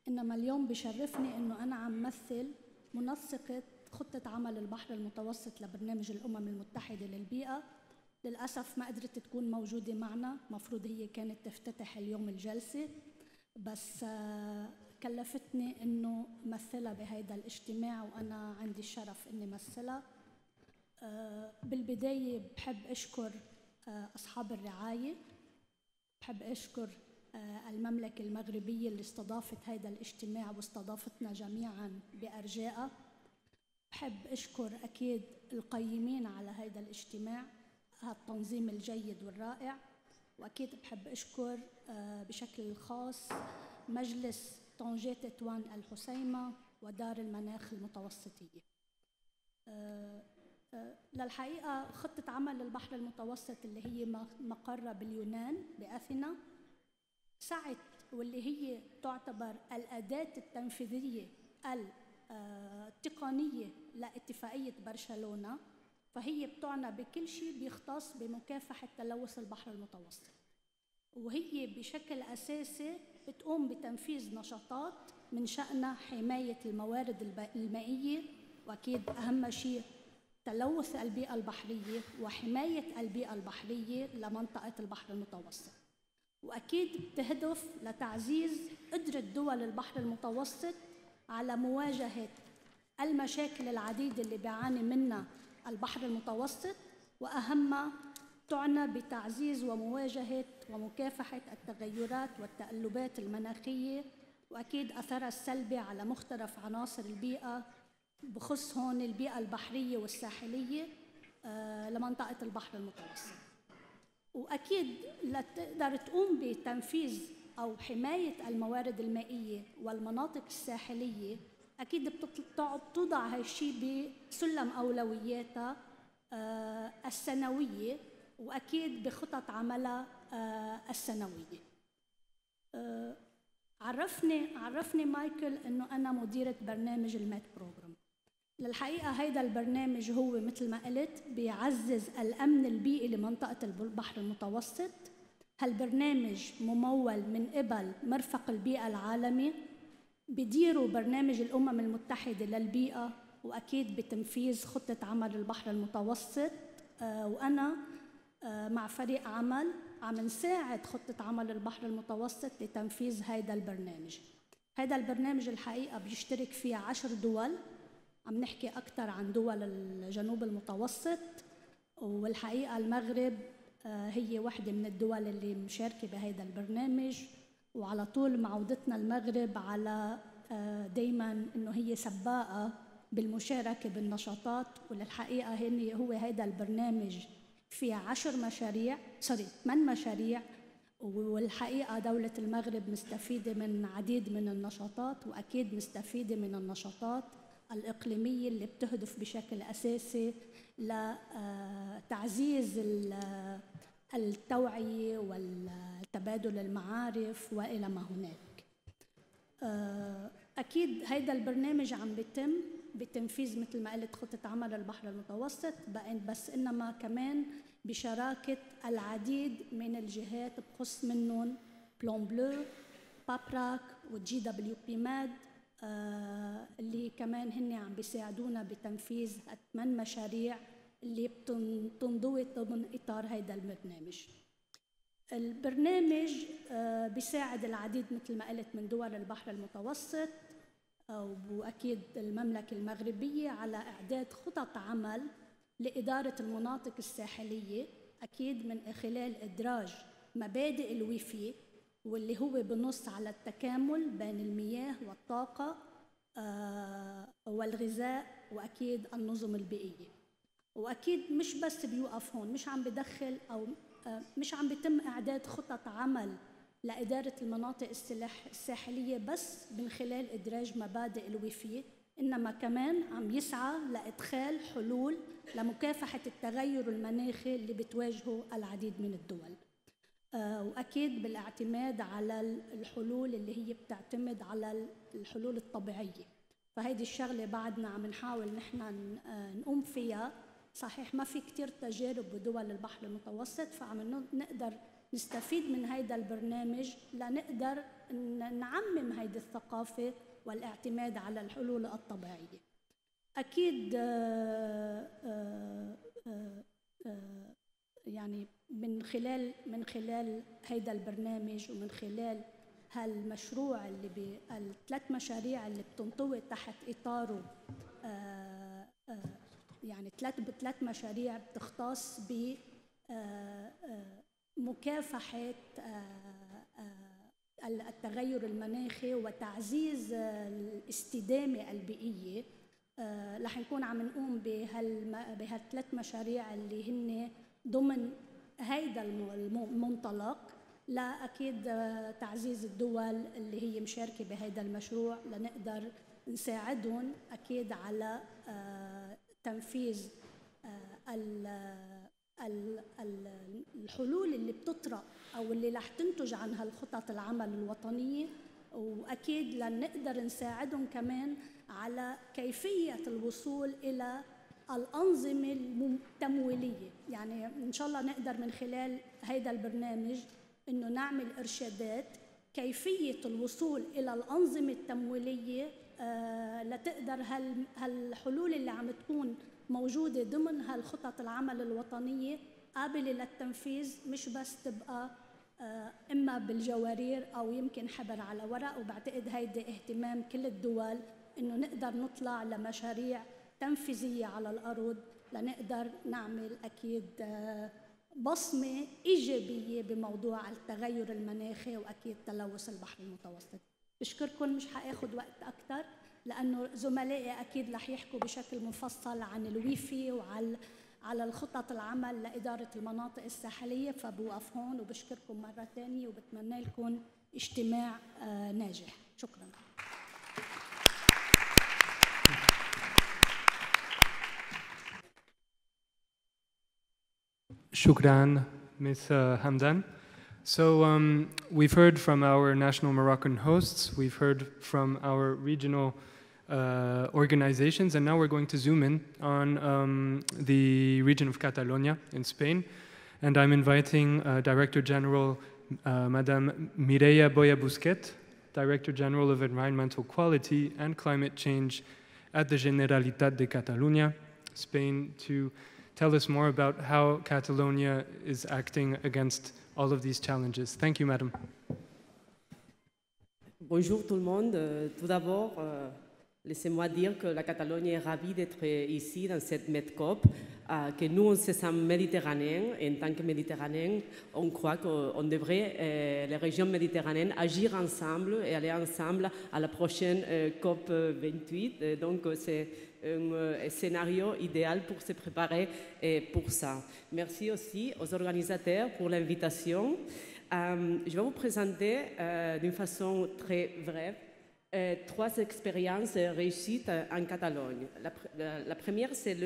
إنما اليوم بشرفني إنه أنا عم مثل منسقة خطة عمل البحر المتوسط لبرنامج الأمم المتحدة للبيئة. للأسف ما قدرت تكون موجودة معنا، مفروض هي كانت تفتتح اليوم الجلسة، بس كلفتني إنه مثلها بهيدا الاجتماع، وأنا عندي الشرف إني مثلها. بالبداية بحب أشكر أصحاب الرعاية، بحب أشكر المملكة المغربية اللي استضافت هيدا الاجتماع واستضافتنا جميعاً بأرجائها. بحب أشكر أكيد القيمين على هيدا الاجتماع، هالتنظيم الجيد والرائع. وأكيد بحب أشكر بشكل خاص مجلس طنجة تطوان الحسيمة ودار المناخ المتوسطية. للحقيقة خطة عمل للبحر المتوسط اللي هي مقرة باليونان بأثينا سعت، واللي هي تعتبر الأداة التنفيذية التقنية لاتفاقية برشلونة، فهي بتعنى بكل شيء بيختص بمكافحة تلوث البحر المتوسط، وهي بشكل أساسي بتقوم بتنفيذ نشاطات من شأنها حماية الموارد المائية، وأكيد أهم شيء تلوث البيئة البحرية وحماية البيئة البحرية لمنطقة البحر المتوسط. وأكيد بتهدف لتعزيز قدرة دول البحر المتوسط على مواجهة المشاكل العديدة اللي بيعاني منها البحر المتوسط، وأهمها تعنى بتعزيز ومواجهة ومكافحة التغيرات والتقلبات المناخية، وأكيد أثرها السلبي على مختلف عناصر البيئة، بخص هون البيئة البحرية والساحلية لمنطقة البحر المتوسط. وأكيد لتقدر تقوم بتنفيذ أو حماية الموارد المائية والمناطق الساحلية، أكيد بتوضع هالشي بسلم أولوياتها السنوية، وأكيد بخطط عملها السنوية. عرفني مايكل إنه أنا مديرة برنامج المات بروجرام. للحقيقة هيدا البرنامج هو مثل ما قلت بيعزز الأمن البيئي لمنطقة البحر المتوسط. هالبرنامج ممول من قبل مرفق البيئة العالمي، بديروا برنامج الأمم المتحدة للبيئة، وأكيد بتنفيذ خطة عمل البحر المتوسط. وأنا مع فريق عمل عم نساعد خطة عمل البحر المتوسط لتنفيذ هيدا البرنامج. هيدا البرنامج الحقيقة بيشترك فيه 10 دول، عم نحكي أكثر عن دول الجنوب المتوسط، والحقيقة المغرب هي واحدة من الدول اللي مشاركة بهيدا البرنامج، وعلى طول معودتنا المغرب على دايماً إنه هي سباقة بالمشاركة بالنشاطات. وللحقيقة هو هيدا البرنامج فيه 8 مشاريع، والحقيقة دولة المغرب مستفيدة من عديد من النشاطات، وأكيد مستفيدة من النشاطات الإقليمية اللي بتهدف بشكل أساسي لتعزيز التوعية والتبادل المعارف وإلى ما هناك. أكيد هيدا البرنامج عم بيتم بتنفيذ مثل ما قلت خطة عمل البحر المتوسط، بس إنما كمان بشراكة العديد من الجهات بخص منهم بلون بلو، بابراك، والجي دبليو بي ماد، اللي كمان هن عم بيساعدونا بتنفيذ 8 مشاريع اللي بتنضوي ضمن إطار هيدا البرنامج. البرنامج بيساعد العديد مثل ما قلت من دول البحر المتوسط، وأكيد المملكة المغربية على إعداد خطط عمل لإدارة المناطق الساحلية، أكيد من خلال إدراج مبادئ الويفي، واللي هو بنص على التكامل بين المياه والطاقة والغذاء وأكيد النظم البيئية. وأكيد مش بس بيوقف هون، مش عم بدخل أو مش عم بيتم إعداد خطط عمل لإدارة المناطق الساحلية بس من خلال إدراج مبادئ الويفي، إنما كمان عم يسعى لإدخال حلول لمكافحة التغير المناخي اللي بتواجهه العديد من الدول، وأكيد بالاعتماد على الحلول اللي هي بتعتمد على الحلول الطبيعية. فهيدي الشغلة بعدنا عم نحاول نحن نقوم فيها. صحيح ما في كتير تجارب بدول البحر المتوسط، فعم نقدر نستفيد من هيدا البرنامج لنقدر نعمم هيدي الثقافة والاعتماد على الحلول الطبيعية. أكيد يعني من خلال هيدا البرنامج ومن خلال هالمشروع اللي الثلاث مشاريع اللي بتنطوي تحت إطاره يعني ثلاث مشاريع بتختص بمكافحة التغير المناخي وتعزيز الاستدامة البيئية. رح نكون عم نقوم بهالثلاث مشاريع اللي هن ضمن هيدا المنطلق لأكيد تعزيز الدول اللي هي مشاركة بهيدا المشروع لنقدر نساعدهم أكيد على تنفيذ الحلول اللي بتطرأ أو اللي رح تنتج عنها الخطط العمل الوطنية، وأكيد لنقدر نساعدهم كمان على كيفية الوصول إلى الأنظمة التمويلية. يعني إن شاء الله نقدر من خلال هيدا البرنامج إنه نعمل إرشادات كيفية الوصول إلى الأنظمة التمويلية لتقدر هالحلول اللي عم تكون موجودة ضمن هالخطط العمل الوطنية قابلة للتنفيذ، مش بس تبقى إما بالجوارير أو يمكن حبر على ورق. وبعتقد هيدا اهتمام كل الدول إنه نقدر نطلع لمشاريع تنفيذية على الأرض لنقدر نعمل أكيد بصمة إيجابية بموضوع التغير المناخي وأكيد تلوث البحر المتوسط. بشكركم، مش حاخد وقت أكتر لأنه زملائي أكيد رح يحكوا بشكل مفصل عن الويفي وعلى الخطط العمل لإدارة المناطق الساحلية، فبوقف هون وبشكركم مرة تانية وبتمنى لكم اجتماع ناجح. شكراً. Shukran, Ms. Hamdan. So we've heard from our national Moroccan hosts, we've heard from our regional organizations, and now we're going to zoom in on the region of Catalonia in Spain. And I'm inviting Director General Madame Mireia Boya Busquet, Director General of Environmental Quality and Climate Change at the Generalitat de Catalunya, Spain, to tell us more about how Catalonia is acting against all of these challenges. Thank you, Madam. Bonjour tout le monde. Tout d'abord, laissez-moi dire que la Catalogne est ravie d'être ici dans cette MEDCOP, que nous, on se sent méditerranéens, et en tant que méditerranéens, on croit qu'on devrait, les régions méditerranéennes, agir ensemble et aller ensemble à la prochaine COP 28. Donc, c'est un scénario idéal pour se préparer pour ça. Merci aussi aux organisateurs pour l'invitation. Je vais vous présenter d'une façon très brève 3 expériences réussites en Catalogne. La première, c'est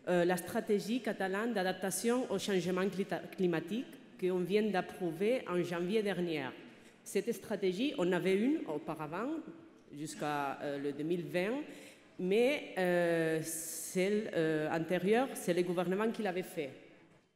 la stratégie catalane d'adaptation au changement climatique qu'on vient d'approuver en janvier dernier. Cette stratégie, on avait une auparavant, jusqu'à le 2020, mais celle antérieure, c'est le gouvernement qui l'avait fait.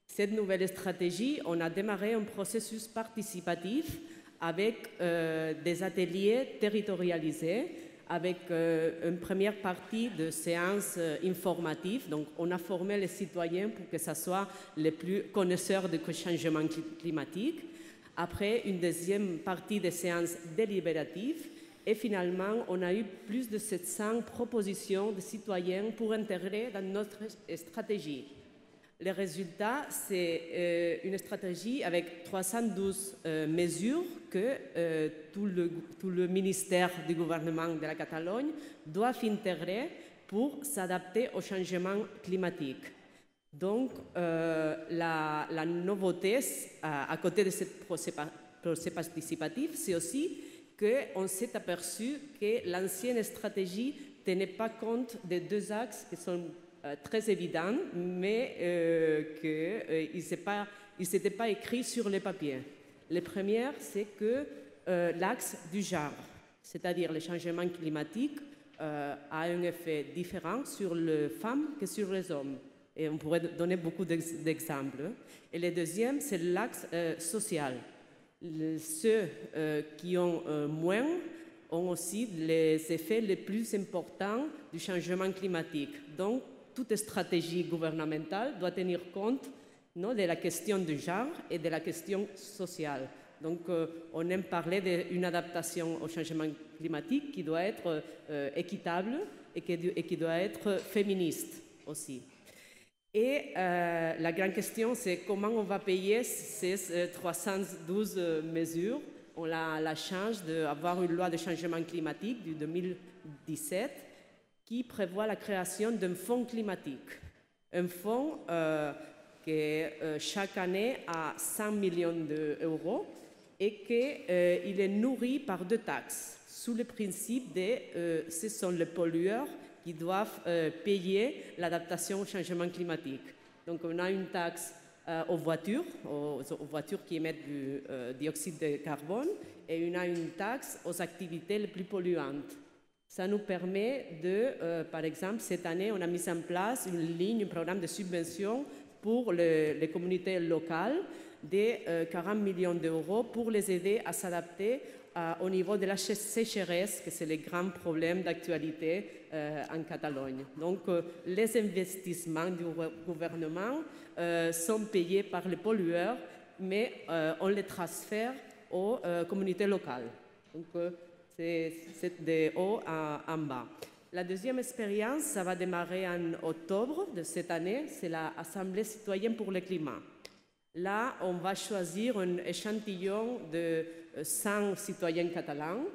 Cette nouvelle stratégie, on a démarré un processus participatif avec des ateliers territorialisés, avec une première partie de séances informatives. Donc, on a formé les citoyens pour que ce soit les plus connaisseurs du changement climatique. Après, une deuxième partie de séances délibératives. Et finalement, on a eu plus de 700 propositions de citoyens pour intégrer dans notre stratégie. Le résultat, c'est une stratégie avec 312 mesures que tout le ministère du gouvernement de la Catalogne doit intégrer pour s'adapter au changement climatique. Donc, la nouveauté, à côté de ce procès participatif, c'est aussi qu'on s'est aperçu que l'ancienne stratégie ne tenait pas compte des 2 axes qui sont très évidents, mais qu'ils n'étaient pas écrits sur le papier. Le premier, c'est que l'axe du genre, c'est-à-dire le changement climatique, a un effet différent sur les femmes que sur les hommes. Et on pourrait donner beaucoup d'exemples. Et le deuxième, c'est l'axe social. Ceux qui ont moins ont aussi les effets les plus importants du changement climatique. Donc, toute stratégie gouvernementale doit tenir compte de la question du genre et de la question sociale. Donc, on aime parler d'une adaptation au changement climatique qui doit être équitable et qui doit être féministe aussi. Et la grande question, c'est comment on va payer ces 312 mesures. On a la chance d'avoir une loi de changement climatique du 2017 qui prévoit la création d'un fonds climatique. Un fonds qui chaque année a 100 millions d'euros et qu'il est nourri par 2 taxes, sous le principe de ce sont les pollueurs qui doivent payer l'adaptation au changement climatique. Donc on a une taxe aux voitures qui émettent du dioxyde de carbone, et on a une taxe aux activités les plus polluantes. Ça nous permet de, par exemple, cette année, on a mis en place une ligne, un programme de subvention pour les communautés locales de 40 millions d'euros pour les aider à s'adapter au niveau de la sécheresse, que c'est le grand problème d'actualité en Catalogne. Donc, les investissements du gouvernement sont payés par les pollueurs, mais on les transfère aux communautés locales. Donc, c'est de haut en bas. La deuxième expérience, ça va démarrer en octobre de cette année, c'est l'Assemblée citoyenne pour le climat. Là, on va choisir un échantillon de 100 citoyens catalans.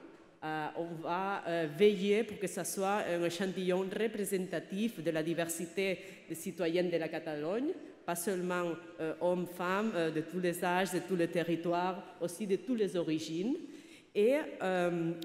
On va veiller pour que ce soit un échantillon représentatif de la diversité des citoyens de la Catalogne, pas seulement hommes, femmes, de tous les âges, de tous les territoires, aussi de toutes les origines. Et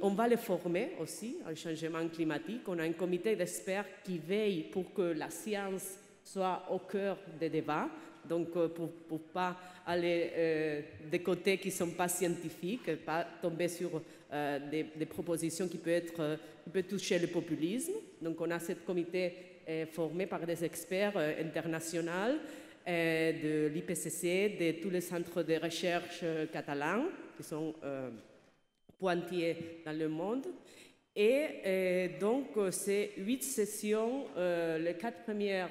on va les former aussi au changement climatique. On a un comité d'experts qui veille pour que la science soit au cœur des débats. Donc, pour ne pas aller des côtés qui ne sont pas scientifiques, pas tomber sur des propositions qui peuvent toucher le populisme. Donc, on a ce comité formé par des experts internationaux de l'IPCC, de tous les centres de recherche catalans qui sont pointillés dans le monde. Et donc, c'est 8 sessions, les 4 premières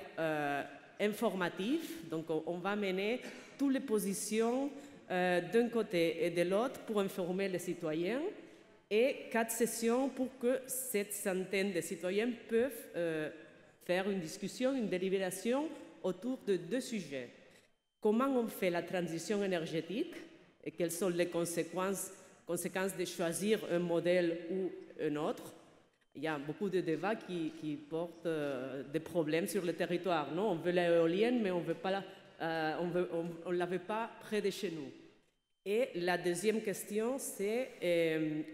informatif, donc on va mener toutes les positions d'un côté et de l'autre pour informer les citoyens, et 4 sessions pour que cette centaine de citoyens peuvent faire une discussion, une délibération autour de 2 sujets. Comment on fait la transition énergétique et quelles sont les conséquences de choisir un modèle ou un autre. Il y a beaucoup de débats qui portent des problèmes sur le territoire. Non, on veut l'éolienne, mais on ne la veut pas près de chez nous. Et la deuxième question, c'est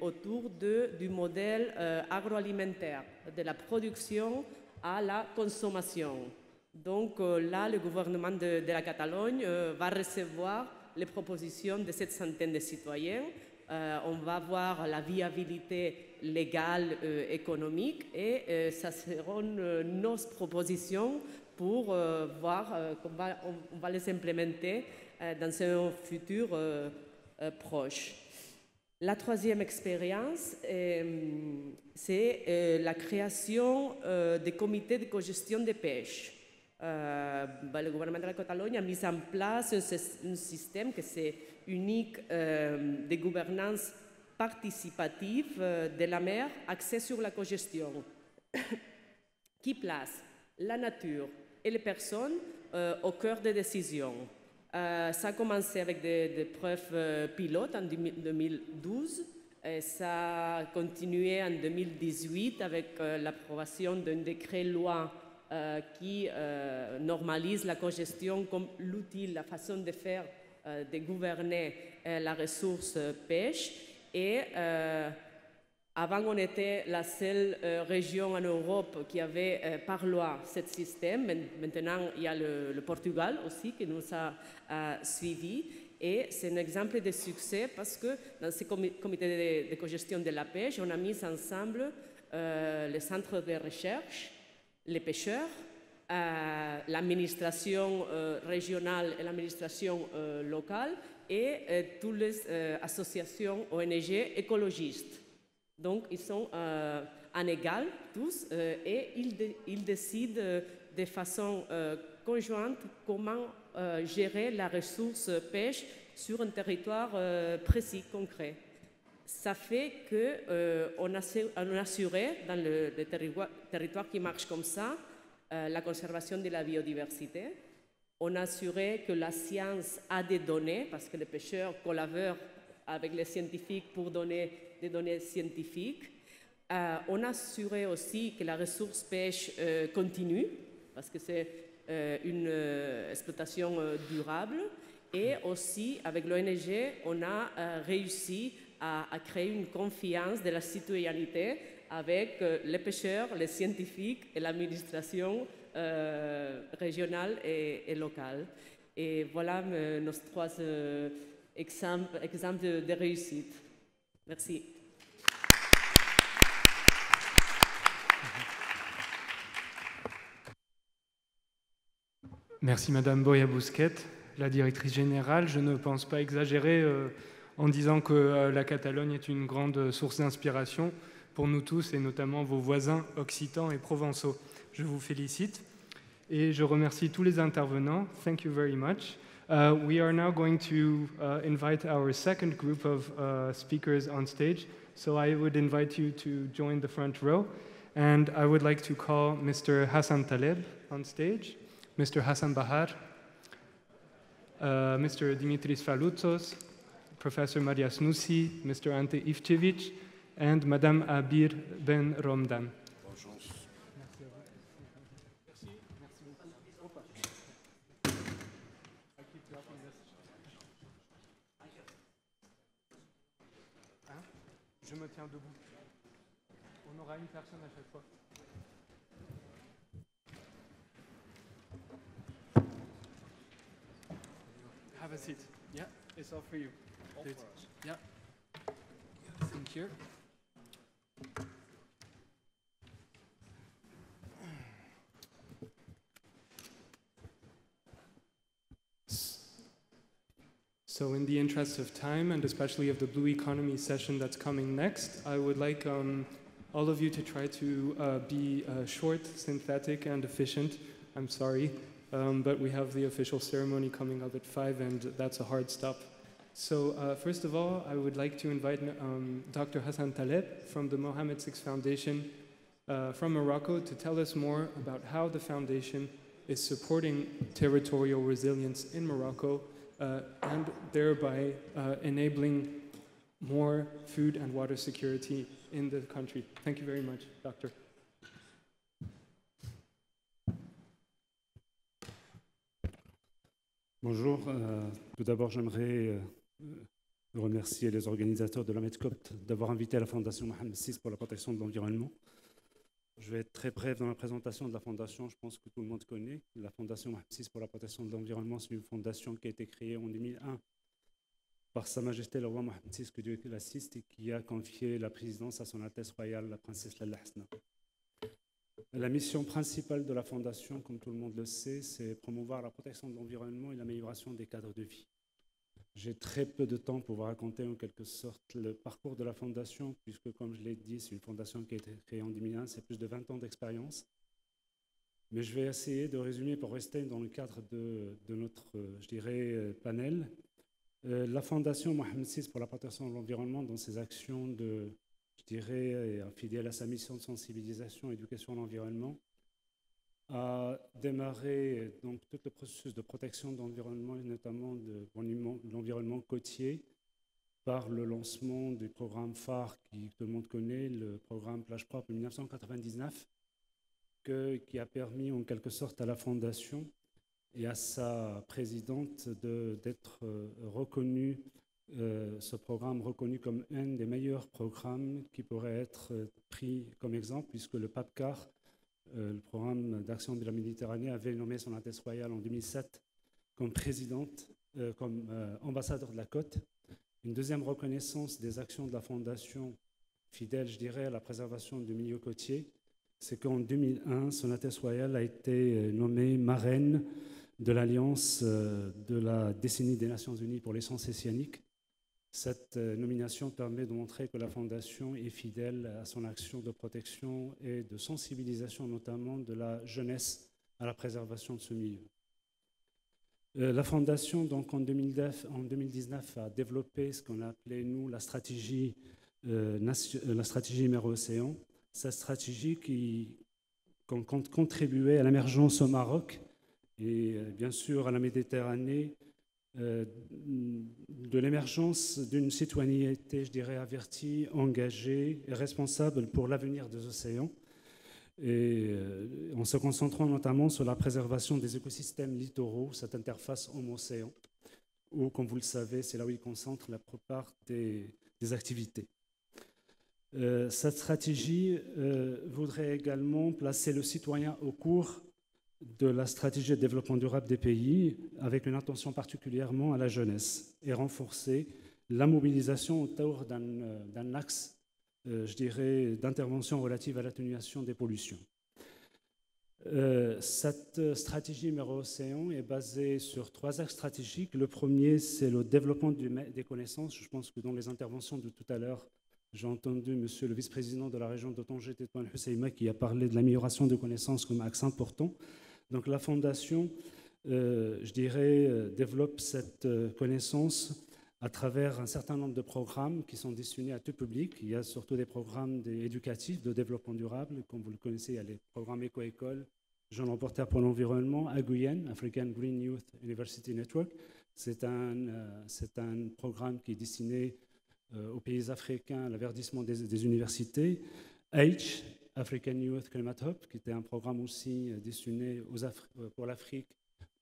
autour du modèle agroalimentaire, de la production à la consommation. Donc là, le gouvernement de la Catalogne va recevoir les propositions de cette centaine de citoyens. On va voir la viabilité légale, économique, et ça seront nos propositions pour voir comment on va les implémenter dans un futur proche. La troisième expérience, c'est la création des comités de cogestion de pêche. Le gouvernement de la Catalogne a mis en place un système que c'est unique de gouvernance participative de la mer axée sur la cogestion, qui place la nature et les personnes au cœur des décisions. Ça a commencé avec des preuves pilotes en 2012, et ça a continué en 2018 avec l'approbation d'un décret-loi qui normalise la cogestion comme l'outil, la façon de faire, de gouverner la ressource pêche. Et avant, on était la seule région en Europe qui avait par loi ce système. Maintenant, il y a le Portugal aussi qui nous a suivis. Et c'est un exemple de succès parce que dans ce comité de cogestion de la pêche, on a mis ensemble les centres de recherche, les pêcheurs, l'administration régionale et l'administration locale, et toutes les associations ONG écologistes. Donc, ils sont en égal tous, et ils décident de façon conjointe comment gérer la ressource pêche sur un territoire précis, concret. Ça fait qu'on a assuré dans le territoire qui marche comme ça la conservation de la biodiversité. On a assuré que la science a des données, parce que les pêcheurs collaborent avec les scientifiques pour donner des données scientifiques. On a assuré aussi que la ressource pêche continue, parce que c'est une exploitation durable. Et aussi, avec l'ONG, on a réussi à créer une confiance de la citoyenneté avec les pêcheurs, les scientifiques et l'administration régionale et locale. Et voilà nos 3 exemples de réussite. Merci. Merci Madame Boya-Bousquet, la directrice générale. Je ne pense pas exagérer en disant que la Catalogne est une grande source d'inspiration pour nous tous et notamment vos voisins occitans et provençaux. Je vous félicite et je remercie tous les intervenants. Thank you very much. We are now going to invite our second group of speakers on stage. So I would invite you to join the front row. And I would like to call Mr. Hassan Taleb on stage, Mr. Hassan Bahar, Mr. Dimitris Faloutzos, Professor Maria Snoussi, Mr. Ante Ivcevic, and Madame Abir Ben Romdan. Je me tiens debout. On aura une personne à chaque fois. Have a seat. Yeah, it's all for you. Yeah. Thank you. So in the interest of time, and especially of the Blue Economy session that's coming next, I would like all of you to try to be short, synthetic, and efficient. I'm sorry, but we have the official ceremony coming up at 5, and that's a hard stop. So first of all, I would like to invite Dr. Hassan Taleb from the Mohammed VI Foundation from Morocco to tell us more about how the foundation is supporting territorial resilience in Morocco and thereby enabling more food and water security in the country. Thank you very much, Doctor. Bonjour. Tout d'abord, j'aimerais remercier les organisateurs de la Medcop d'avoir invité la Fondation Mohammed VI pour la protection de l'environnement. Je vais être très bref dans la présentation de la Fondation. Je pense que tout le monde connaît. La Fondation Mohammed VI pour la protection de l'environnement, c'est une fondation qui a été créée en 2001 par Sa Majesté le roi Mohammed VI, que Dieu l'assiste, et qui a confié la présidence à son Altesse royale, la princesse Lalla Hasna. La mission principale de la Fondation, comme tout le monde le sait, c'est promouvoir la protection de l'environnement et l'amélioration des cadres de vie. J'ai très peu de temps pour vous raconter en quelque sorte le parcours de la Fondation, puisque comme je l'ai dit, c'est une fondation qui a été créée en 2001, c'est plus de 20 ans d'expérience. Mais je vais essayer de résumer pour rester dans le cadre de notre, je dirais, panel. La Fondation Mohammed VI pour la protection de l'environnement, dans ses actions de, je dirais, fidèle à sa mission de sensibilisation et d'éducation à l'environnement, a démarré donc tout le processus de protection de l'environnement et notamment de l'environnement côtier par le lancement du programme phare qui tout le monde connaît, le programme Plage Propre de 1999, qui a permis en quelque sorte à la Fondation et à sa présidente d'être reconnue, ce programme reconnu comme un des meilleurs programmes qui pourrait être pris comme exemple, puisque le PAPCAR, le programme d'action de la Méditerranée, avait nommé son Altesse royale en 2007 comme présidente, comme ambassadeur de la côte. Une deuxième reconnaissance des actions de la Fondation, fidèle, je dirais, à la préservation du milieu côtier, c'est qu'en 2001, son Altesse royale a été nommée marraine de l'Alliance de la décennie des Nations Unies pour l'essence océanique. Cette nomination permet de montrer que la Fondation est fidèle à son action de protection et de sensibilisation, notamment de la jeunesse, à la préservation de ce milieu. La Fondation, donc, en 2019, a développé ce qu'on a appelé, nous, la stratégie mer océan. Cette stratégie qui compte contribuer à l'émergence au Maroc et bien sûr à la Méditerranée de l'émergence d'une citoyenneté, je dirais, avertie, engagée et responsable pour l'avenir des océans, et en se concentrant notamment sur la préservation des écosystèmes littoraux, cette interface homme-océan, où, comme vous le savez, c'est là où il concentre la plupart des activités. Cette stratégie voudrait également placer le citoyen au cours de la stratégie de développement durable des pays, avec une attention particulièrement à la jeunesse, et renforcer la mobilisation autour d'un axe, je dirais, d'intervention relative à l'atténuation des pollutions. Cette stratégie mer-océan est basée sur 3 axes stratégiques. Le premier, c'est le développement des connaissances. Je pense que dans les interventions de tout à l'heure, j'ai entendu monsieur le vice-président de la région de Tanger, Tétouan Husseima, qui a parlé de l'amélioration des connaissances comme axe important. Donc la Fondation, je dirais, développe cette connaissance à travers un certain nombre de programmes qui sont destinés à tout public. Il y a surtout des programmes éducatifs de développement durable. Comme vous le connaissez, il y a les programmes Éco-École, Jeunes reporters pour l'environnement, AGUYEN, African Green Youth University Network. C'est un programme qui est destiné aux pays africains, à l'averdissement des universités. H, African Youth Climate Hub, qui était un programme aussi destiné pour l'Afrique,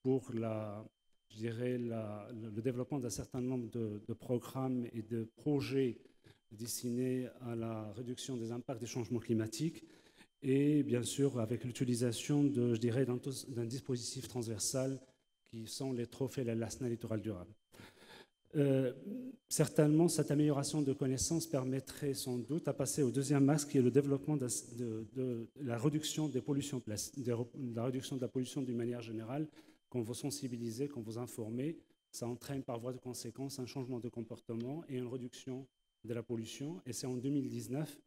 pour je dirais le développement d'un certain nombre de programmes et de projets destinés à la réduction des impacts des changements climatiques, et bien sûr avec l'utilisation je dirais, d'un dispositif transversal qui sont les trophées de l'ASNA littoral durable. Certainement, cette amélioration de connaissances permettrait sans doute à passer au deuxième axe, qui est le développement de la réduction des pollutions, la réduction de la pollution d'une manière générale. Qu'on vous sensibilisez, qu'on vous informez, ça entraîne par voie de conséquence un changement de comportement et une réduction de la pollution. Et c'est en 2019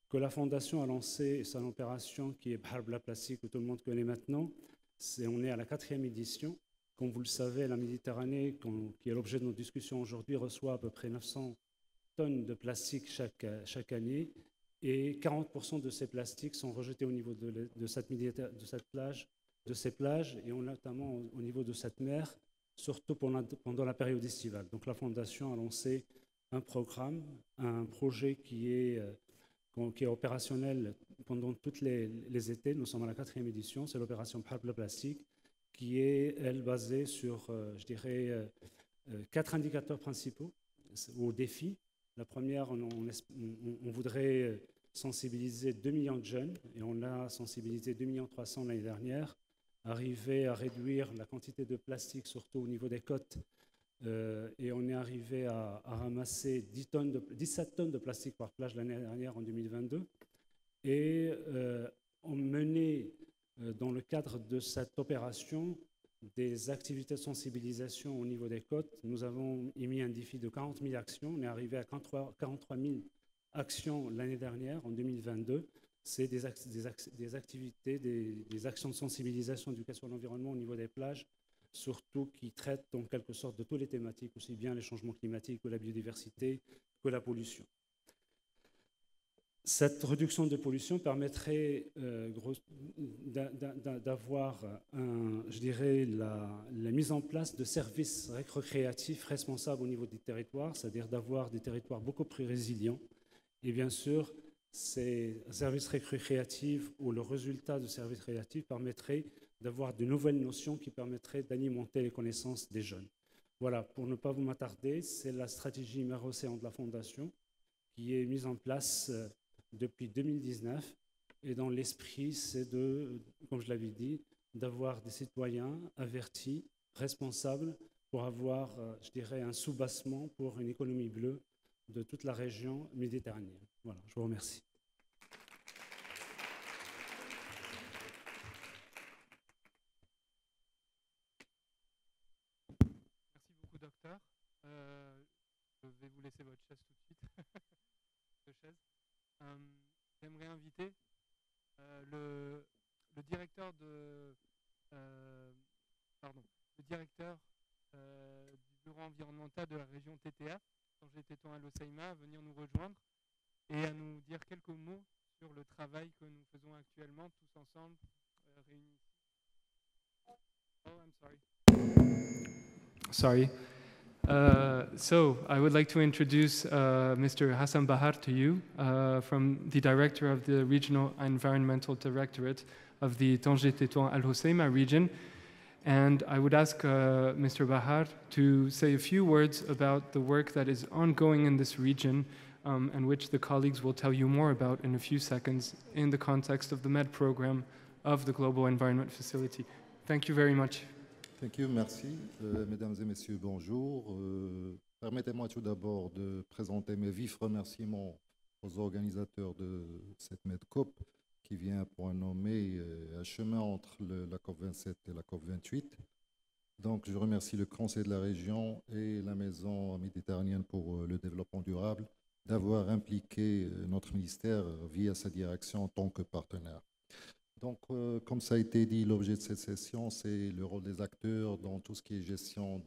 que la Fondation a lancé son opération qui est Bahar Bla Plastique, que tout le monde connaît maintenant. On est à la 4e édition. Comme vous le savez, la Méditerranée, qui est l'objet de nos discussions aujourd'hui, reçoit à peu près 900 tonnes de plastique chaque année, et 40% de ces plastiques sont rejetés au niveau de ces plages, et notamment au niveau de cette mer, surtout pendant la période estivale. Donc la Fondation a lancé un projet qui est opérationnel pendant tous les étés. Nous sommes à la 4e édition, c'est l'opération Bahar Bla Plastique, qui est, elle, basée sur, je dirais, 4 indicateurs principaux aux défis. La première, on voudrait sensibiliser 2 millions de jeunes, et on a sensibilisé 2,3 millions l'année dernière, arriver à réduire la quantité de plastique, surtout au niveau des côtes, et on est arrivé à ramasser 17 tonnes de plastique par plage l'année dernière, en 2022, et on menait dans le cadre de cette opération des activités de sensibilisation au niveau des côtes. Nous avons émis un défi de 40 000 actions. On est arrivé à 43 000 actions l'année dernière, en 2022. C'est des activités, des actions de sensibilisation, d'éducation à l'environnement au niveau des plages, surtout qui traitent en quelque sorte de toutes les thématiques, aussi bien les changements climatiques que la biodiversité, que la pollution. Cette réduction de pollution permettrait d'avoir, je dirais, la mise en place de services récréatifs responsables au niveau des territoires, c'est-à-dire d'avoir des territoires beaucoup plus résilients. Et bien sûr, ces services récréatifs ou le résultat de services récréatifs permettrait d'avoir de nouvelles notions qui permettraient d'alimenter les connaissances des jeunes. Voilà, pour ne pas vous m'attarder, c'est la stratégie mer océan de la Fondation qui est mise en place depuis 2019, et dans l'esprit, c'est comme je l'avais dit, d'avoir des citoyens avertis, responsables, pour avoir, je dirais, un soubassement pour une économie bleue de toute la région méditerranéenne. Voilà, je vous remercie. Merci beaucoup, docteur. Je vais vous laisser votre chaise tout de suite. J'aimerais inviter le directeur de... pardon, le directeur du bureau environnemental de la région TTA, Tanger-Tétouan Al Hoceima, à venir nous rejoindre et à nous dire quelques mots sur le travail que nous faisons actuellement tous ensemble réunis. Oh, I'm sorry. Sorry. So I would like to introduce Mr. Hassan Bahar to you, from the director of the Regional Environmental Directorate of the Tanger-Tétouan Al Hoceima region. And I would ask Mr. Bahar to say a few words about the work that is ongoing in this region, and which the colleagues will tell you more about in a few seconds in the context of the MED program of the Global Environment Facility. Thank you very much. Thank you, merci. Mesdames et messieurs, bonjour. Permettez-moi tout d'abord de présenter mes vifs remerciements aux organisateurs de cette MEDCOP qui vient pour nommer un chemin entre la COP27 et la COP28. Donc, je remercie le Conseil de la région et la Maison méditerranéenne pour le développement durable d'avoir impliqué notre ministère via sa direction en tant que partenaire. Donc, comme ça a été dit, l'objet de cette session, c'est le rôle des acteurs dans tout ce qui est gestion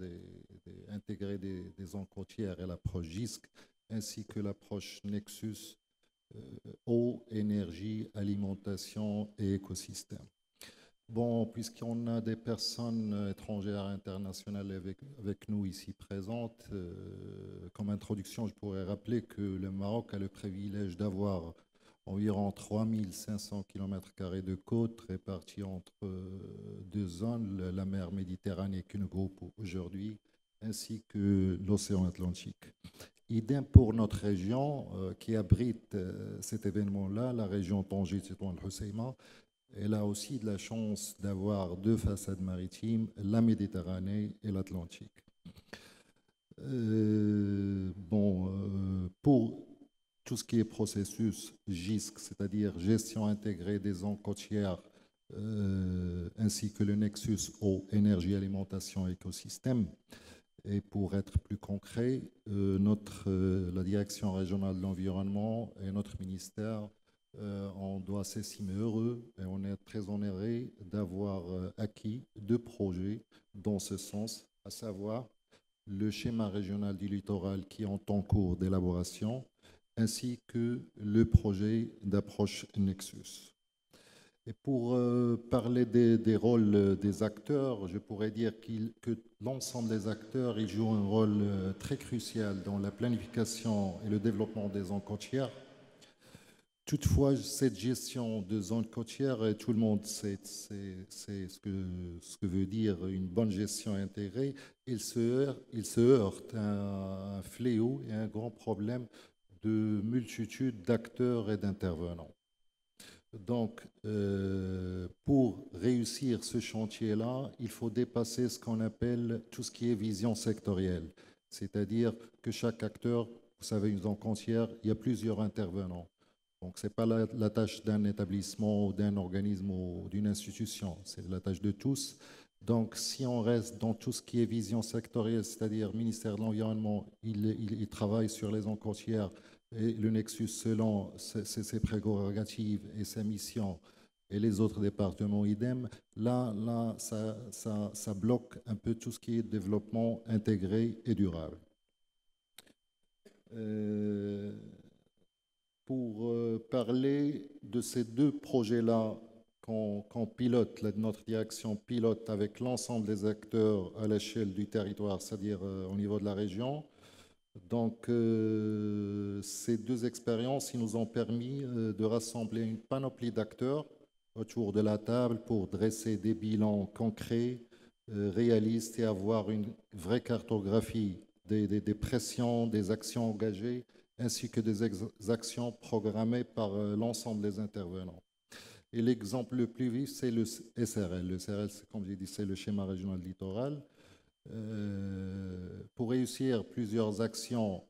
intégrée des zones côtières et l'approche GISC, ainsi que l'approche Nexus, eau, énergie, alimentation et écosystème. Bon, puisqu'on a des personnes étrangères internationales avec nous ici présentes, comme introduction, je pourrais rappeler que le Maroc a le privilège d'avoir environ 3500 km² de côtes réparties entre deux zones, la mer Méditerranée que nous groupons aujourd'hui, ainsi que l'océan Atlantique. Idem pour notre région qui abrite cet événement-là, la région Tanger-Tétouan Al Hoceima. Elle a aussi de la chance d'avoir deux façades maritimes, la Méditerranée et l'Atlantique. Pour tout ce qui est processus GISC, c'est-à-dire gestion intégrée des zones côtières, ainsi que le nexus eau, énergie, alimentation, écosystème. Et pour être plus concret, la direction régionale de l'environnement et notre ministère, on doit s'estimer heureux et on est très honoré d'avoir acquis deux projets dans ce sens, à savoir le schéma régional du littoral qui est en cours d'élaboration, ainsi que le projet d'approche Nexus. Et pour parler des rôles des acteurs, je pourrais dire que l'ensemble des acteurs ils jouent un rôle très crucial dans la planification et le développement des zones côtières. Toutefois, cette gestion de zones côtières, tout le monde sait ce que veut dire une bonne gestion intégrée. Il se heurte à un fléau et à un grand problème de multitude d'acteurs et d'intervenants. Donc, pour réussir ce chantier-là, il faut dépasser ce qu'on appelle tout ce qui est vision sectorielle. C'est-à-dire que chaque acteur, vous savez, une zone côtière, il y a plusieurs intervenants. Donc, ce n'est pas la tâche d'un établissement ou d'un organisme ou d'une institution, c'est la tâche de tous. Donc, si on reste dans tout ce qui est vision sectorielle, c'est-à-dire ministère de l'Environnement, il travaille sur les zones côtières et le Nexus selon ses prérogatives et ses missions, et les autres départements idem, là ça bloque un peu tout ce qui est développement intégré et durable. Pour parler de ces deux projets-là qu'on pilote, notre direction pilote avec l'ensemble des acteurs à l'échelle du territoire, c'est-à-dire au niveau de la région. Donc, ces deux expériences ils nous ont permis de rassembler une panoplie d'acteurs autour de la table pour dresser des bilans concrets, réalistes et avoir une vraie cartographie des pressions, des actions engagées, ainsi que des actions programmées par l'ensemble des intervenants. Et l'exemple le plus vif, c'est le SRL. Le SRL, comme j'ai dit, c'est le schéma régional littoral. Pour réussir plusieurs actions,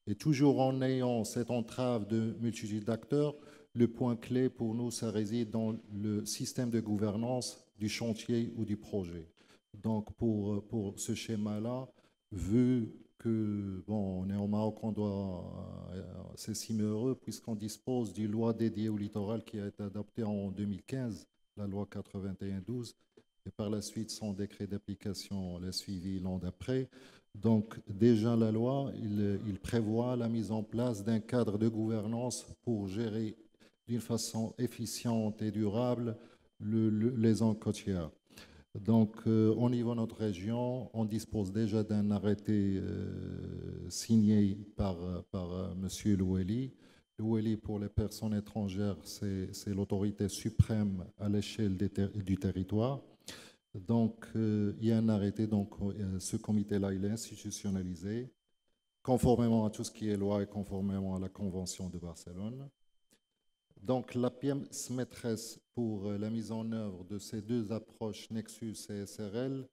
et toujours en ayant cette entrave de multitude d'acteurs, le point clé pour nous, ça réside dans le système de gouvernance du chantier ou du projet. Donc, pour ce schéma-là, vu que, bon, on est au Maroc, on doit s'estimer heureux puisqu'on dispose d'une loi dédiée au littoral qui a été adoptée en 2015, la loi 81-12, et par la suite son décret d'application l'a suivi l'an d'après. Donc déjà la loi, il prévoit la mise en place d'un cadre de gouvernance pour gérer d'une façon efficiente et durable les zones côtières. Donc au niveau de notre région, on dispose déjà d'un arrêté signé par M. Loueli. Loueli, pour les personnes étrangères, c'est l'autorité suprême à l'échelle du territoire. Donc, il y a un arrêté, donc ce comité-là, il est institutionnalisé, conformément à tout ce qui est loi et conformément à la Convention de Barcelone. Donc, la pièce maîtresse pour la mise en œuvre de ces deux approches, Nexus et SRL,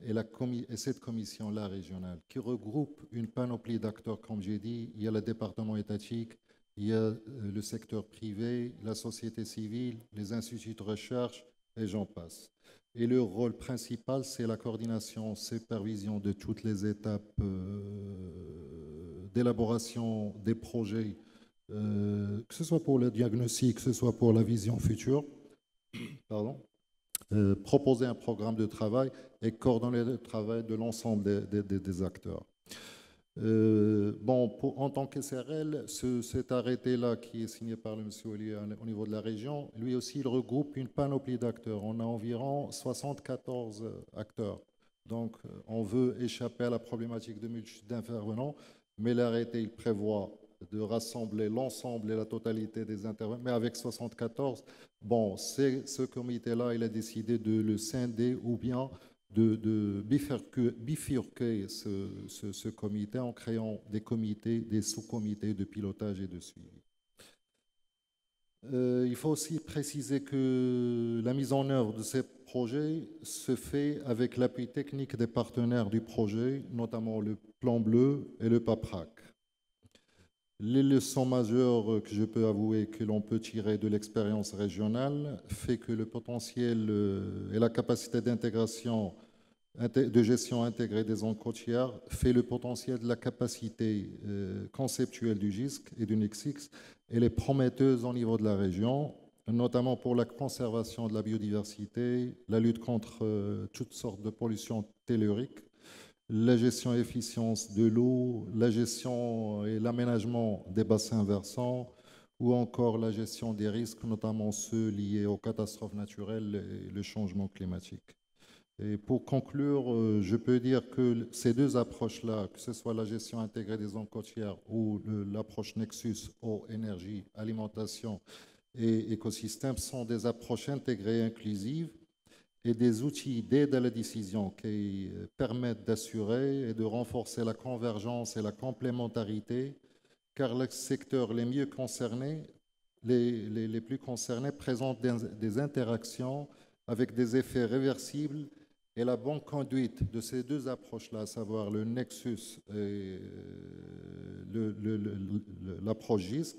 et cette commission-là régionale, qui regroupe une panoplie d'acteurs, comme j'ai dit. Il y a le département étatique, il y a le secteur privé, la société civile, les instituts de recherche, et j'en passe. Et le rôle principal, c'est la coordination, supervision de toutes les étapes d'élaboration des projets, que ce soit pour le diagnostic, que ce soit pour la vision future, pardon, proposer un programme de travail et coordonner le travail de l'ensemble des acteurs. En tant qu'SRL, cet arrêté-là qui est signé par le monsieur Ollier au niveau de la région, lui aussi, il regroupe une panoplie d'acteurs. On a environ 74 acteurs. Donc, on veut échapper à la problématique de multitude d'intervenants, mais l'arrêté, il prévoit de rassembler l'ensemble et la totalité des intervenants, mais avec 74, ce comité-là, il a décidé de le scinder ou bien de bifurquer ce comité en créant des comités, des sous-comités de pilotage et de suivi. Il faut aussi préciser que la mise en œuvre de ces projets se fait avec l'appui technique des partenaires du projet, notamment le Plan Bleu et le PAPRAC. Les leçons majeures que je peux avouer que l'on peut tirer de l'expérience régionale fait que le potentiel et la capacité d'intégration, de gestion intégrée des zones côtières fait le potentiel de la capacité conceptuelle du GISC et du NEXIX. Elle est prometteuse au niveau de la région, notamment pour la conservation de la biodiversité, la lutte contre toutes sortes de pollutions telluriques, la gestion et efficience de l'eau, la gestion et l'aménagement des bassins versants, ou encore la gestion des risques, notamment ceux liés aux catastrophes naturelles et le changement climatique. Et pour conclure, je peux dire que ces deux approches-là, que ce soit la gestion intégrée des zones côtières ou l'approche Nexus, eau, énergie, alimentation et écosystème, sont des approches intégrées et inclusives et des outils d'aide à la décision qui permettent d'assurer et de renforcer la convergence et la complémentarité, car les secteurs les mieux concernés, les plus concernés, présentent des interactions avec des effets réversibles, et la bonne conduite de ces deux approches-là, à savoir le Nexus et l'approche GISC,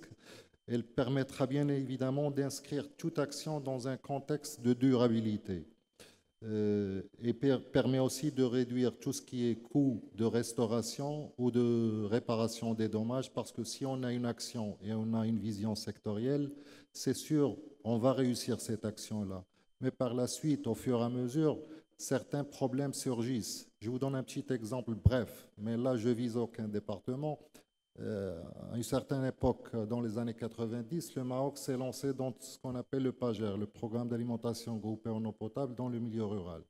elle permettra bien évidemment d'inscrire toute action dans un contexte de durabilité. Et permet aussi de réduire tout ce qui est coût de restauration ou de réparation des dommages, parce que si on a une action et on a une vision sectorielle, c'est sûr, on va réussir cette action-là. Mais par la suite, au fur et à mesure, certains problèmes surgissent. Je vous donne un petit exemple bref, mais là, je vise aucun département. À une certaine époque, dans les années 90, le Maroc s'est lancé dans ce qu'on appelle le PAGER, le programme d'alimentation groupée en eau potable dans le milieu rural.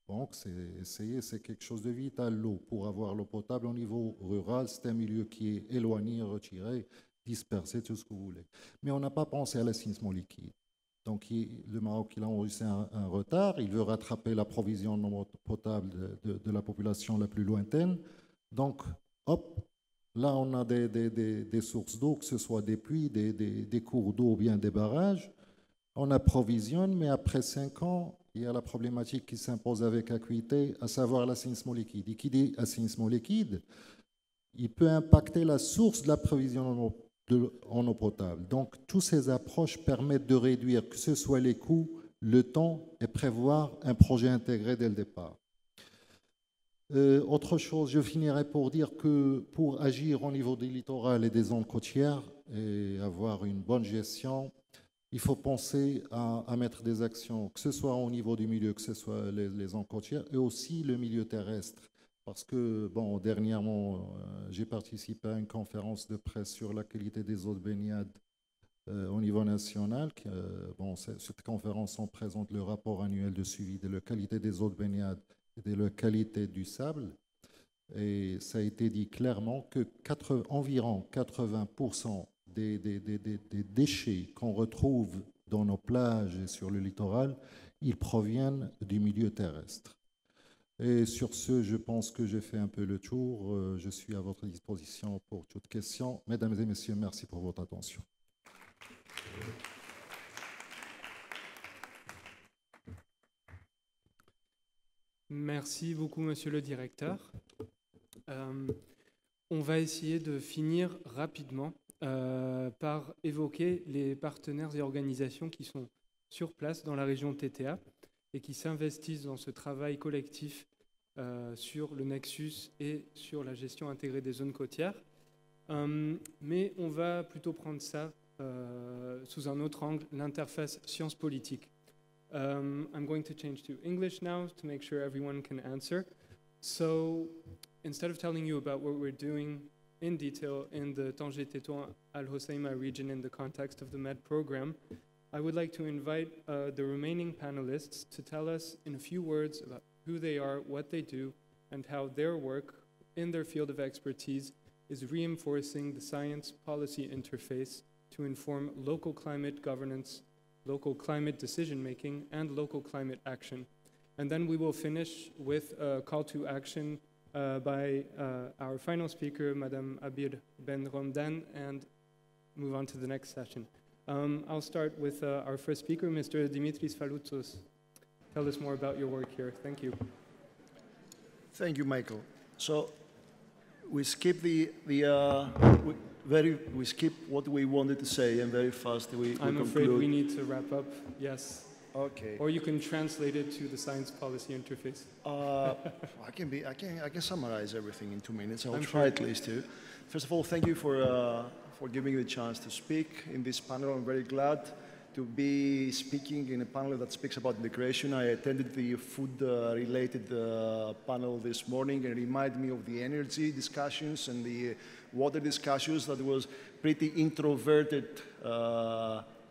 Donc, c'est quelque chose de vital, l'eau. Pour avoir l'eau potable au niveau rural, c'est un milieu qui est éloigné, retiré, dispersé, tout ce que vous voulez. Mais on n'a pas pensé à l'assainissement liquide. Donc, le Maroc, il a enregistré un retard. Il veut rattraper la provision en eau potable de la population la plus lointaine. Donc, hop, là, on a des sources d'eau, que ce soit des pluies, des cours d'eau ou bien des barrages. On approvisionne, mais après 5 ans, il y a la problématique qui s'impose avec acuité, à savoir l'assainissement liquide. Et qui dit assainissement liquide, il peut impacter la source de l'approvisionnement en eau potable. Donc, toutes ces approches permettent de réduire, que ce soit les coûts, le temps, et prévoir un projet intégré dès le départ. Autre chose, je finirai pour dire que pour agir au niveau des littorales et des zones côtières et avoir une bonne gestion, Il faut penser à mettre des actions, que ce soit au niveau du milieu, que ce soit les zones côtières, et aussi le milieu terrestre. Parce que, bon, dernièrement, j'ai participé à une conférence de presse sur la qualité des eaux de baignade au niveau national. Bon, cette conférence, on présente le rapport annuel de suivi de la qualité des eaux de baignade et de la qualité du sable. Et ça a été dit clairement que environ 80% des déchets qu'on retrouve dans nos plages et sur le littoral, ils proviennent du milieu terrestre. Et sur ce, je pense que j'ai fait un peu le tour. Je suis à votre disposition pour toute question. Mesdames et messieurs, merci pour votre attention. Merci beaucoup, monsieur le directeur. On va essayer de finir rapidement par évoquer les partenaires et organisations qui sont sur place dans la région TTA et qui s'investissent dans ce travail collectif sur le Nexus et sur la gestion intégrée des zones côtières. Mais on va plutôt prendre ça sous un autre angle, l'interface sciences politiques. I'm going to change to English now to make sure everyone can answer. So instead of telling you about what we're doing in detail in the Tanger Tétouan Al Hoceima region in the context of the MED program, I would like to invite the remaining panelists to tell us in a few words about who they are, what they do, and how their work in their field of expertise is reinforcing the science policy interface to inform local climate governance, local climate decision-making, and local climate action. And then we will finish with a call to action by our final speaker, Madame Abir Ben Romdan, and move on to the next session. I'll start with our first speaker, Mr. Dimitris Faloutzos. Tell us more about your work here. Thank you. Thank you, Michael. So we skip we skip what we wanted to say, and very fast we I'm afraid we need to wrap up. Yes. Okay. Or you can translate it to the science policy interface. I can summarize everything in 2 minutes. I'll try at least to. First of all, thank you for giving me the chance to speak in this panel. I'm very glad to be speaking in a panel that speaks about integration. I attended the food-related panel this morning, and it reminded me of the energy discussions and the water discussions that was pretty introverted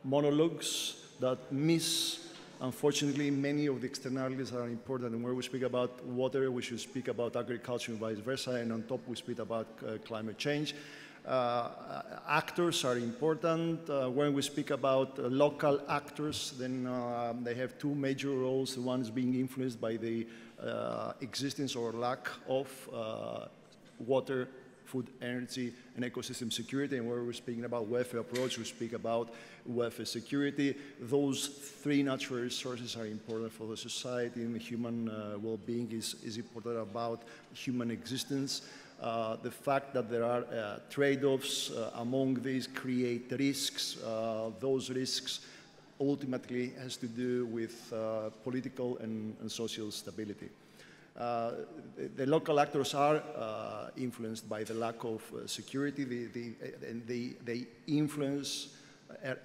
monologues that miss, unfortunately, many of the externalities that are important. And where we speak about water, we should speak about agriculture and vice versa, and on top we speak about climate change. Actors are important. When we speak about local actors, then they have two major roles. One is being influenced by the existence or lack of water, food, energy, and ecosystem security. And where we're speaking about welfare approach, we speak about welfare security. Those three natural resources are important for the society, and human well-being is important about human existence. The fact that there are trade-offs among these create risks. Those risks ultimately has to do with political and social stability. The local actors are influenced by the lack of security. They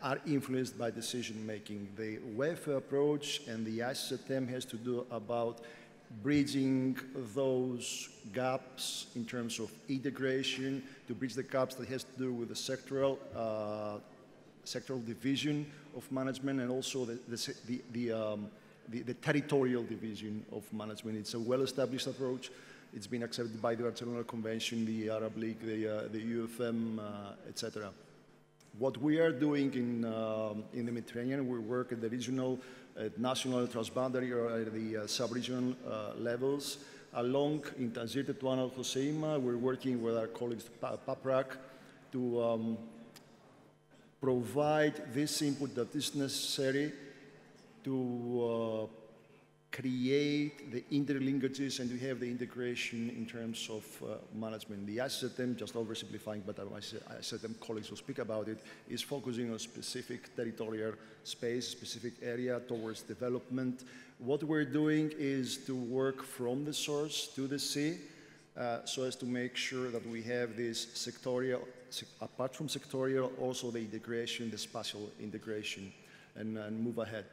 are influenced by decision-making. The welfare approach and the ICTM has to do about bridging those gaps in terms of integration, to bridge the gaps that has to do with the sectoral division of management, and also the territorial division of management. It's a well-established approach. It's been accepted by the Barcelona Convention, the Arab League, the UFM, etc. What we are doing in the Mediterranean, we work at the regional, national, transboundary, or at the sub-regional levels. Along in Tanger Tétouan Al Hoceima, we're working with our colleagues PAPRAC to provide this input that is necessary to create the interlinkages and to have the integration in terms of management. The ICTM, just oversimplifying, but my ICTM colleagues will speak about it, is focusing on specific territorial space, specific area towards development. What we're doing is to work from the source to the sea, so as to make sure that we have this sectorial, apart from sectorial, also the integration, the spatial integration. and move ahead.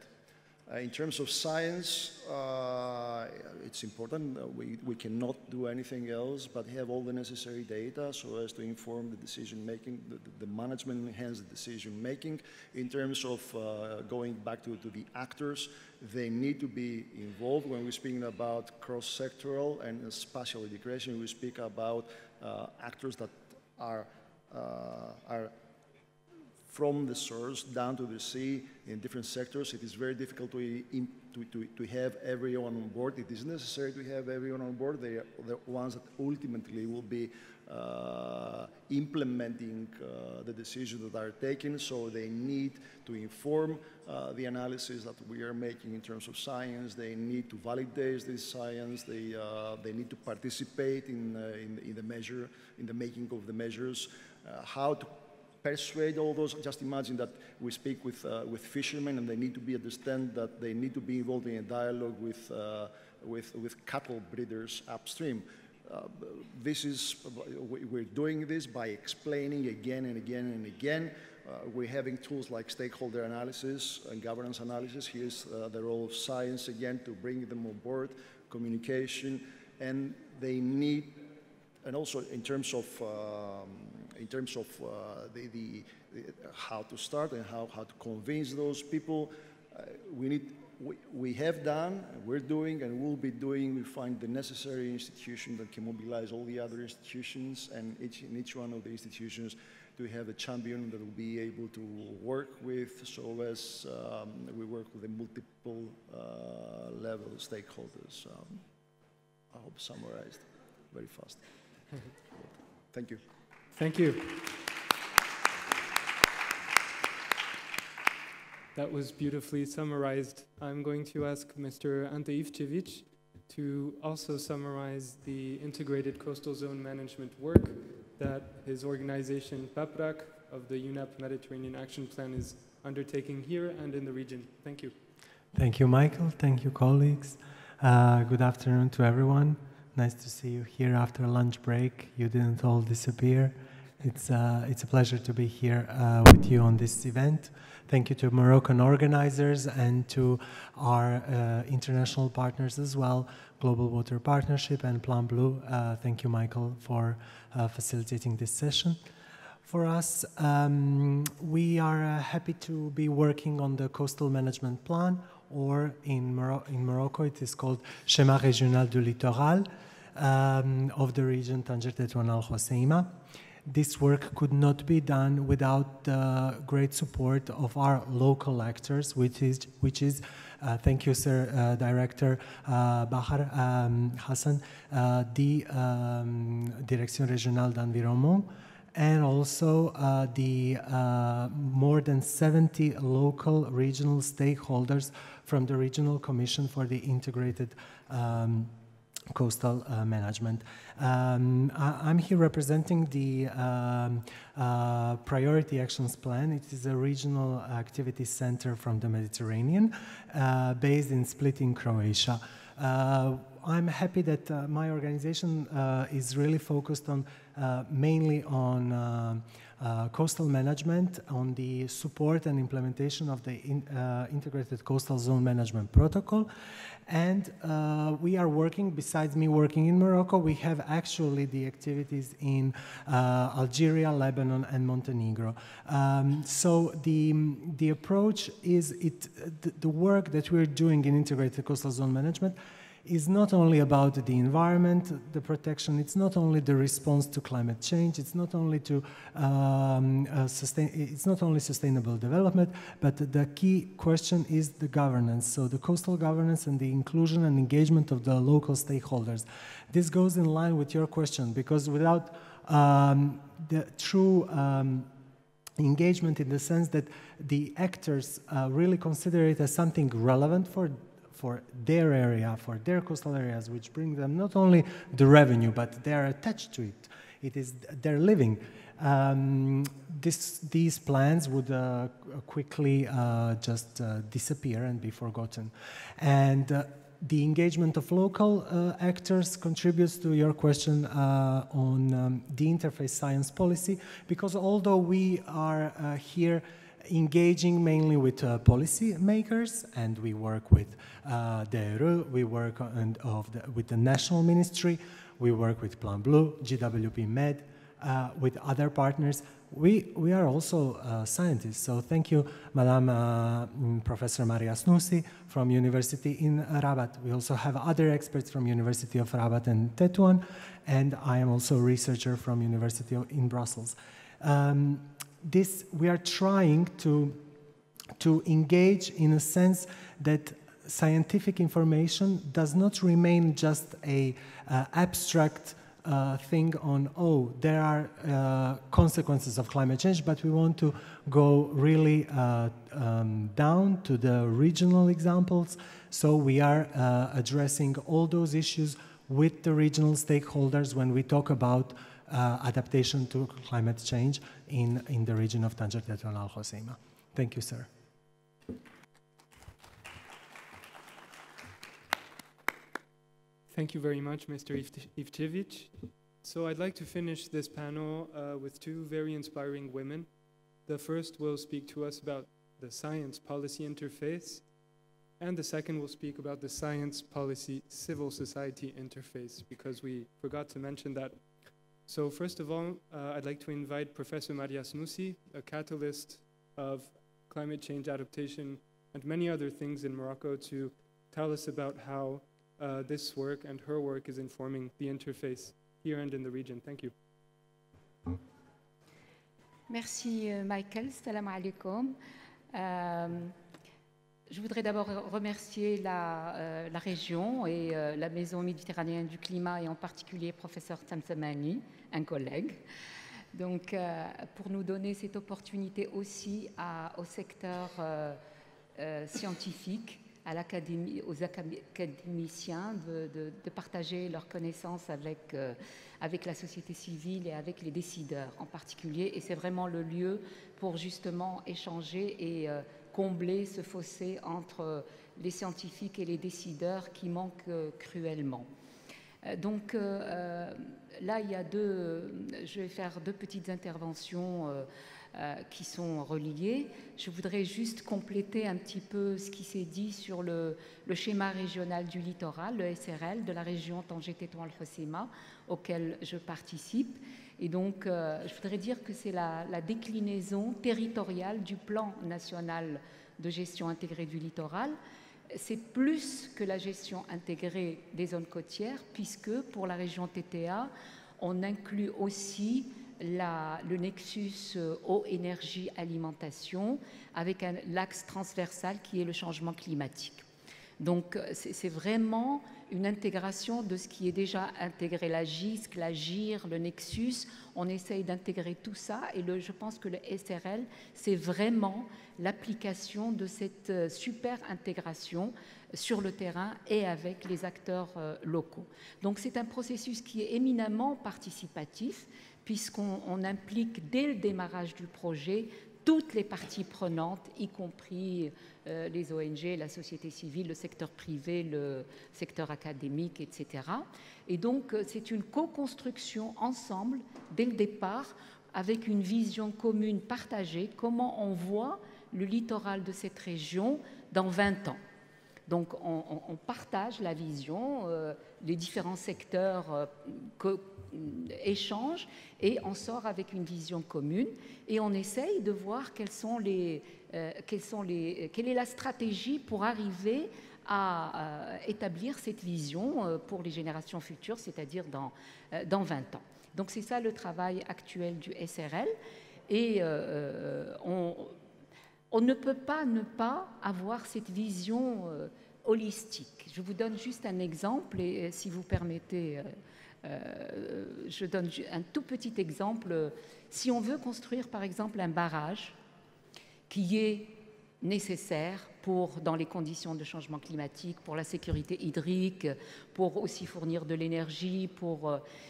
In terms of science, it's important. We cannot do anything else but have all the necessary data so as to inform the decision making, the management, hence the decision making. In terms of going back to the actors, they need to be involved. When we're speaking about cross-sectoral and spatial integration, we speak about actors that are from the source down to the sea in different sectors. It is very difficult to have everyone on board. It is necessary to have everyone on board. They are the ones that ultimately will be implementing the decisions that are taken, so they need to inform the analysis that we are making in terms of science. They need to validate this science. They need to participate in the making of the measures. How to persuade all those. Just imagine that we speak with fishermen, and they need to understand that they need to be involved in a dialogue with cattle breeders upstream. We're doing this by explaining again and again and again. We're having tools like stakeholder analysis and governance analysis. Here's the role of science again to bring them on board, communication, and they need, and also in terms of how to start and how to convince those people, we have done, we're doing, and will be doing. We find the necessary institution that can mobilize all the other institutions, and in each one of the institutions to have a champion that will be able to work with, so as we work with the multiple level stakeholders. I hope summarized very fast. Thank you. Thank you. That was beautifully summarized. I'm going to ask Mr. Ante Ivcevic to also summarize the integrated coastal zone management work that his organization, PAPRAC, of the UNEP Mediterranean Action Plan is undertaking here and in the region. Thank you. Thank you, Michael. Thank you, colleagues. Good afternoon to everyone. Nice to see you here after lunch break. You didn't all disappear. It's a pleasure to be here with you on this event. Thank you to Moroccan organizers and to our international partners as well, Global Water Partnership and Plan Blue. Thank you, Michael, for facilitating this session. For us, we are happy to be working on the Coastal Management Plan, or in Morocco it is called Schéma Régional du Littoral, of the region Tanger Tetuan Al Hoceima. This work could not be done without the great support of our local actors, which is thank you, Sir Director Bahar Hassan, the Direction Régionale d'Environnement, and also the more than 70 local regional stakeholders from the Regional Commission for the Integrated Coastal Management. I'm here representing the Priority Actions Plan. It is a regional activity center from the Mediterranean, based in Split in Croatia. I'm happy that my organization is really focused on mainly on coastal management, on the support and implementation of the Integrated Coastal Zone Management Protocol. And we are working, besides me working in Morocco, we have actually the activities in Algeria, Lebanon, and Montenegro. So the approach is, the work that we're doing in Integrated Coastal Zone Management is not only about the environment, the protection, it's not only the response to climate change, it's not only to it's not only sustainable development, but the key question is the governance. So the coastal governance and the inclusion and engagement of the local stakeholders. This goes in line with your question, because without the true engagement, in the sense that the actors really consider it as something relevant for their area, for their coastal areas, which bring them not only the revenue, but they are attached to it. It is their living. These plans would quickly just disappear and be forgotten. And the engagement of local actors contributes to your question on the interface science policy, because although we are here engaging mainly with policy makers, and we work with DRE, we work with the National Ministry, we work with Plan Bleu, GWP Med, with other partners. We are also scientists, so thank you, Madame Professor Maria Snoussi from University in Rabat. We also have other experts from University of Rabat and Tétouan, and I am also a researcher from University in Brussels. We are trying to engage in a sense that scientific information does not remain just a abstract thing on, oh, there are consequences of climate change, but we want to go really down to the regional examples. So we are addressing all those issues with the regional stakeholders when we talk about adaptation to climate change in the region of Tanger, Tetuan, Al Hoceima. Thank you, sir. Thank you very much, Mr. Ivcevic. So I'd like to finish this panel with two very inspiring women. The first will speak to us about the science policy interface, and the second will speak about the science policy civil society interface, because we forgot to mention that. So first of all, I'd like to invite Professor Maria Snoussi, a catalyst of climate change adaptation and many other things in Morocco, to tell us about how this work and her work is informing the interface here and in the region. Thank you. Merci Michael, salam alaikum. Je voudrais d'abord remercier la région et la Maison méditerranéenne du climat, et en particulier professeur Tamsamani, un collègue, donc, pour nous donner cette opportunité aussi au secteur scientifique, à l'académie, aux académiciens de partager leurs connaissances avec la société civile et avec les décideurs en particulier. Et c'est vraiment le lieu pour justement échanger et combler ce fossé entre les scientifiques et les décideurs qui manquent cruellement. Donc là, je vais faire deux petites interventions qui sont reliées. Je voudrais juste compléter un petit peu ce qui s'est dit sur le schéma régional du littoral, le SRL, de la région Tanger-Tétouan Al Hoceima, auquel je participe. Et donc, je voudrais dire que c'est la déclinaison territoriale du plan national de gestion intégrée du littoral. C'est plus que la gestion intégrée des zones côtières, puisque pour la région TTA, on inclut aussi le nexus eau, énergie, alimentation, avec l'axe transversal qui est le changement climatique. Donc, c'est vraiment une intégration de ce qui est déjà intégré, la GISC, la GIR, le nexus. On essaye d'intégrer tout ça, et je pense que le SRL, c'est vraiment l'application de cette super intégration sur le terrain et avec les acteurs locaux. Donc, c'est un processus qui est éminemment participatif, puisqu'on implique dès le démarrage du projet toutes les parties prenantes, y compris les ONG, la société civile, le secteur privé, le secteur académique, etc. Et donc, c'est une co-construction ensemble, dès le départ, avec une vision commune partagée, comment on voit le littoral de cette région dans 20 ans. Donc, on partage la vision, les différents secteurs échangent, et on sort avec une vision commune, et on essaye de voir quelle est la stratégie pour arriver à établir cette vision pour les générations futures, c'est-à-dire dans 20 ans. Donc c'est ça le travail actuel du SRL, et on ne peut pas ne pas avoir cette vision holistique. Je vous donne juste un exemple, et si vous permettez, je donne un tout petit exemple. Si on veut construire par exemple un barrage qui est nécessaire dans les conditions de changement climatique, pour la sécurité hydrique, pour aussi fournir de l'énergie,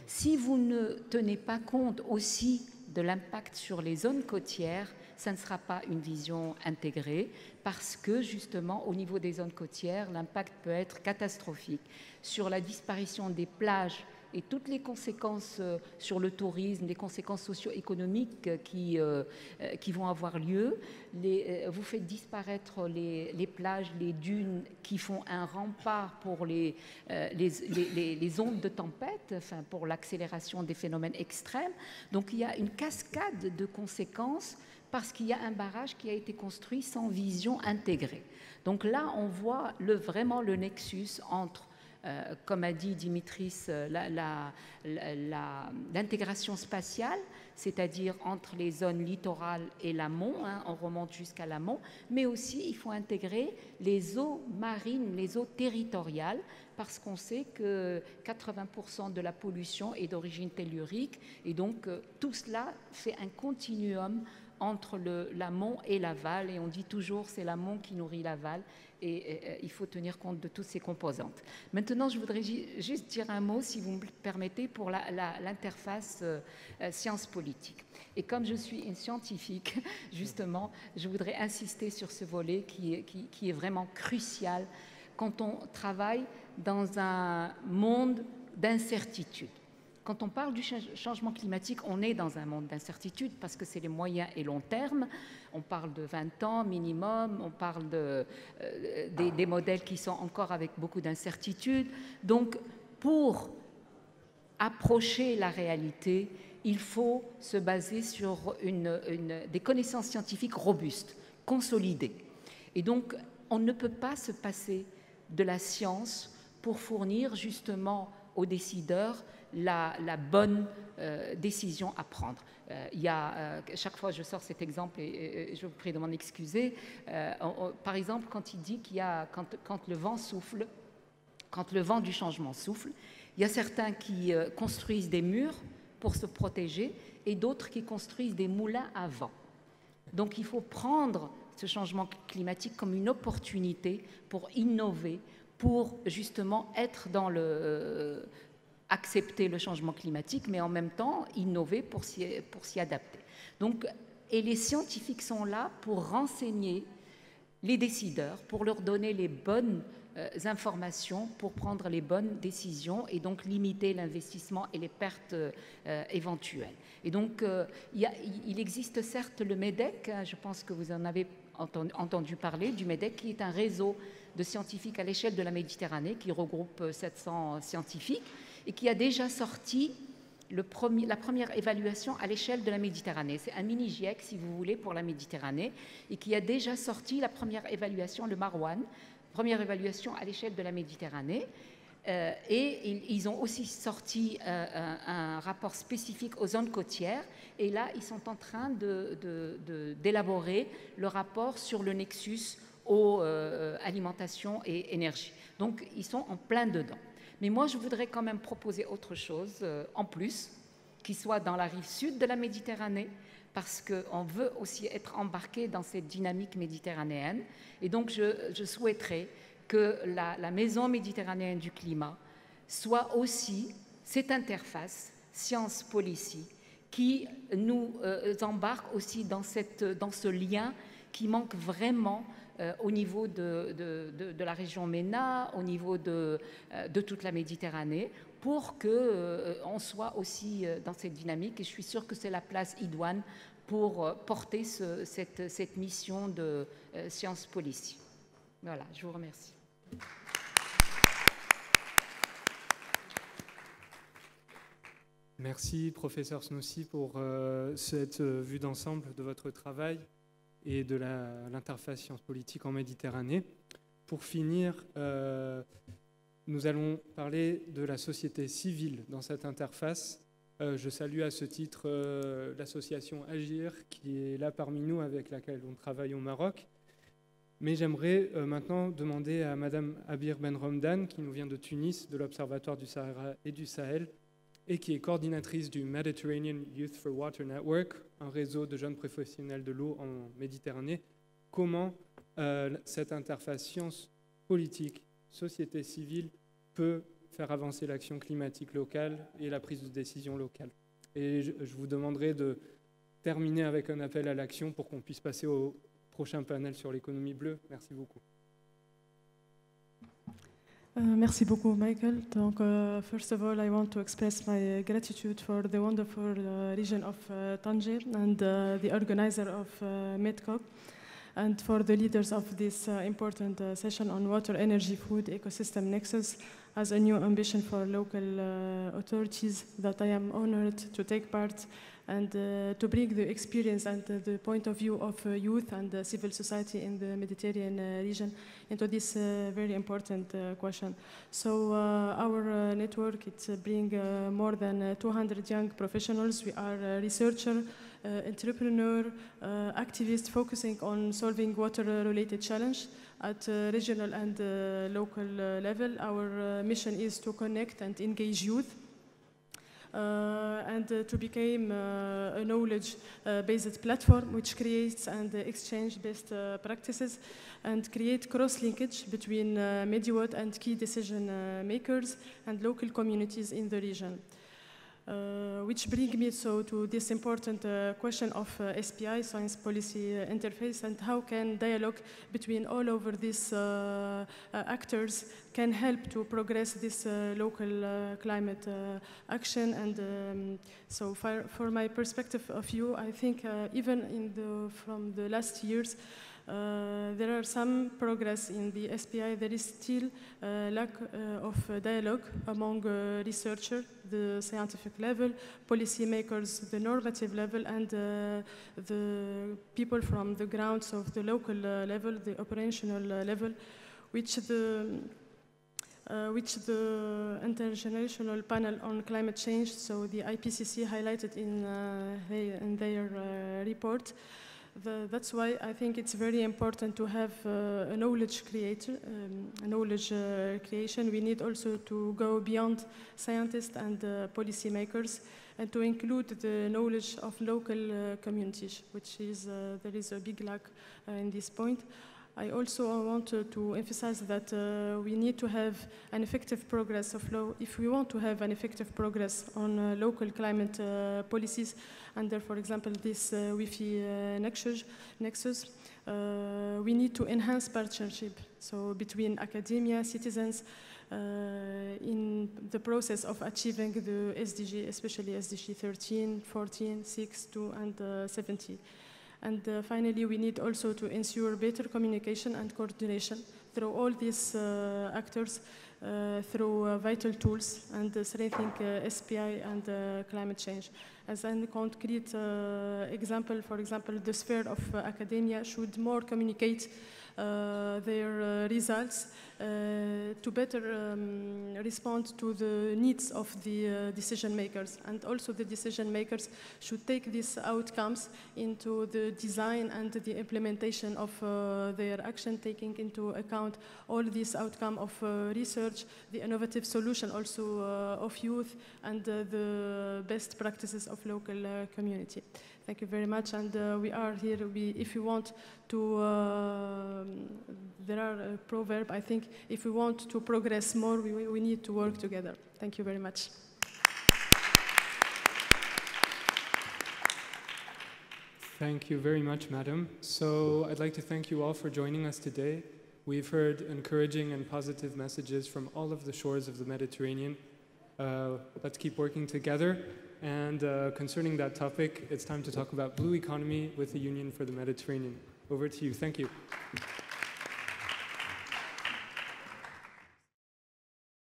si vous ne tenez pas compte aussi de l'impact sur les zones côtières, ça ne sera pas une vision intégrée, parce que justement au niveau des zones côtières, l'impact peut être catastrophique sur la disparition des plages et toutes les conséquences sur le tourisme, les conséquences socio-économiques qui vont avoir lieu. Vous faites disparaître les plages, les dunes qui font un rempart pour les ondes de tempête, enfin pour l'accélération des phénomènes extrêmes. Donc il y a une cascade de conséquences parce qu'il y a un barrage qui a été construit sans vision intégrée. Donc là, on voit vraiment le nexus entre comme a dit Dimitris, l'intégration spatiale, c'est-à-dire entre les zones littorales et l'amont, on remonte jusqu'à l'amont, mais aussi il faut intégrer les eaux marines, les eaux territoriales, parce qu'on sait que 80% de la pollution est d'origine tellurique, et donc tout cela fait un continuum entre l'amont et l'aval, et on dit toujours c'est l'amont qui nourrit l'aval, et il faut tenir compte de toutes ces composantes. Maintenant, je voudrais juste dire un mot, si vous me permettez, pour l'interface sciences politiques. Et comme je suis une scientifique, justement, je voudrais insister sur ce volet qui est vraiment crucial quand on travaille dans un monde d'incertitude. Quand on parle du changement climatique, on est dans un monde d'incertitude parce que c'est les moyens et long terme. On parle de 20 ans minimum, on parle des modèles qui sont encore avec beaucoup d'incertitudes. Donc, pour approcher la réalité, il faut se baser sur des connaissances scientifiques robustes, consolidées. Et donc, on ne peut pas se passer de la science pour fournir justement aux décideurs la bonne décision à prendre. Chaque fois je sors cet exemple et je vous prie de m'en excuser. Par exemple, quand il dit qu'il y a, quand le vent souffle, quand le vent du changement souffle, il y a certains qui construisent des murs pour se protéger et d'autres qui construisent des moulins à vent. Donc il faut prendre ce changement climatique comme une opportunité pour innover, pour justement être dans accepter le changement climatique, mais en même temps innover pour s'y adapter. Donc, et les scientifiques sont là pour renseigner les décideurs, pour leur donner les bonnes informations, pour prendre les bonnes décisions et donc limiter l'investissement et les pertes éventuelles. Et donc, il existe certes le MEDEC, je pense que vous en avez entendu parler, du MEDEC, qui est un réseau de scientifiques à l'échelle de la Méditerranée, qui regroupe 700 scientifiques, et qui a déjà sorti la première évaluation à l'échelle de la Méditerranée. C'est un mini-GIEC, si vous voulez, pour la Méditerranée, et qui a déjà sorti la première évaluation, le Marouane, première évaluation à l'échelle de la Méditerranée. Et ils ont aussi sorti un rapport spécifique aux zones côtières, et là, ils sont en train d'élaborer le rapport sur le nexus eau, alimentation et énergie. Donc, ils sont en plein dedans. Mais moi, je voudrais quand même proposer autre chose en plus, qui soit dans la rive sud de la Méditerranée, parce qu'on veut aussi être embarqué dans cette dynamique méditerranéenne. Et donc, je souhaiterais que la Maison méditerranéenne du climat soit aussi cette interface science-policy qui nous embarque aussi dans ce lien qui manque vraiment au niveau de la région MENA, au niveau de toute la Méditerranée, pour qu'on soit aussi dans cette dynamique. Et je suis sûre que c'est la place idoine pour porter cette mission de science policy. Voilà, je vous remercie. Merci, professeur Snoussi, pour cette vue d'ensemble de votre travail et de l'interface sciences politiques en Méditerranée. Pour finir, nous allons parler de la société civile dans cette interface. Je salue à ce titre l'association Agir, qui est là parmi nous, avec laquelle on travaille au Maroc. Mais j'aimerais maintenant demander à Madame Abir Benromdan, qui nous vient de Tunis, de l'Observatoire du Sahara et du Sahel, et qui est coordinatrice du Mediterranean Youth for Water Network, un réseau de jeunes professionnels de l'eau en Méditerranée, comment cette interface sciences politiques, société civile peut faire avancer l'action climatique locale et la prise de décision locale. Et je vous demanderai de terminer avec un appel à l'action pour qu'on puisse passer au prochain panel sur l'économie bleue. Merci beaucoup. Merci beaucoup, Michael. Donc, first of all, I want to express my gratitude for the wonderful region of Tanger and the organizer of Medcop, and for the leaders of this important session on water, energy, food, ecosystem nexus as a new ambition for local authorities that I am honored to take part and to bring the experience and the point of view of youth and civil society in the Mediterranean region into this very important question. So our network, it's bring more than 200 young professionals. We are researcher, entrepreneur, activist focusing on solving water-related challenge at regional and local level. Our mission is to connect and engage youth and to become a knowledge-based platform which creates and exchange best practices and create cross-linkage between Mediwatt and key decision makers and local communities in the region. Which brings me to this important question of SPI, Science Policy Interface, and how can dialogue between all over these actors can help to progress this local climate action. And so for my perspective of view, I think even from the last years, there are some progress in the SPI. There is still a lack of dialogue among researchers, the scientific level, policymakers, the normative level, and the people from the grounds of the local level, the operational level, which the International Panel on Climate Change, so the IPCC, highlighted in their report. That's why I think it's very important to have a knowledge creation. We need also to go beyond scientists and policymakers and to include the knowledge of local communities, which is there is a big lack in this point. I also want to emphasize that we need to have an effective progress of law. If we want to have an effective progress on local climate policies, under, for example, this Wi-Fi nexus, we need to enhance partnership, so between academia, citizens, in the process of achieving the SDG, especially SDG 13, 14, 6, 2, and 70. And finally, we need also to ensure better communication and coordination through all these actors, through vital tools and strengthening SPI and climate change. As a concrete example, for example, the sphere of academia should more communicate their results to better respond to the needs of the decision makers. And also the decision makers should take these outcomes into the design and the implementation of their action, taking into account all these outcomes of research, the innovative solution also of youth, and the best practices of local community. Thank you very much, and we are here. If you want to, there are a proverb, I think, if we want to progress more, we need to work together. Thank you very much. Thank you very much, madam. So I'd like to thank you all for joining us today. We've heard encouraging and positive messages from all of the shores of the Mediterranean. Let's keep working together. And concerning that topic, it's time to talk about blue economy with the Union for the Mediterranean. Over to you. Thank you.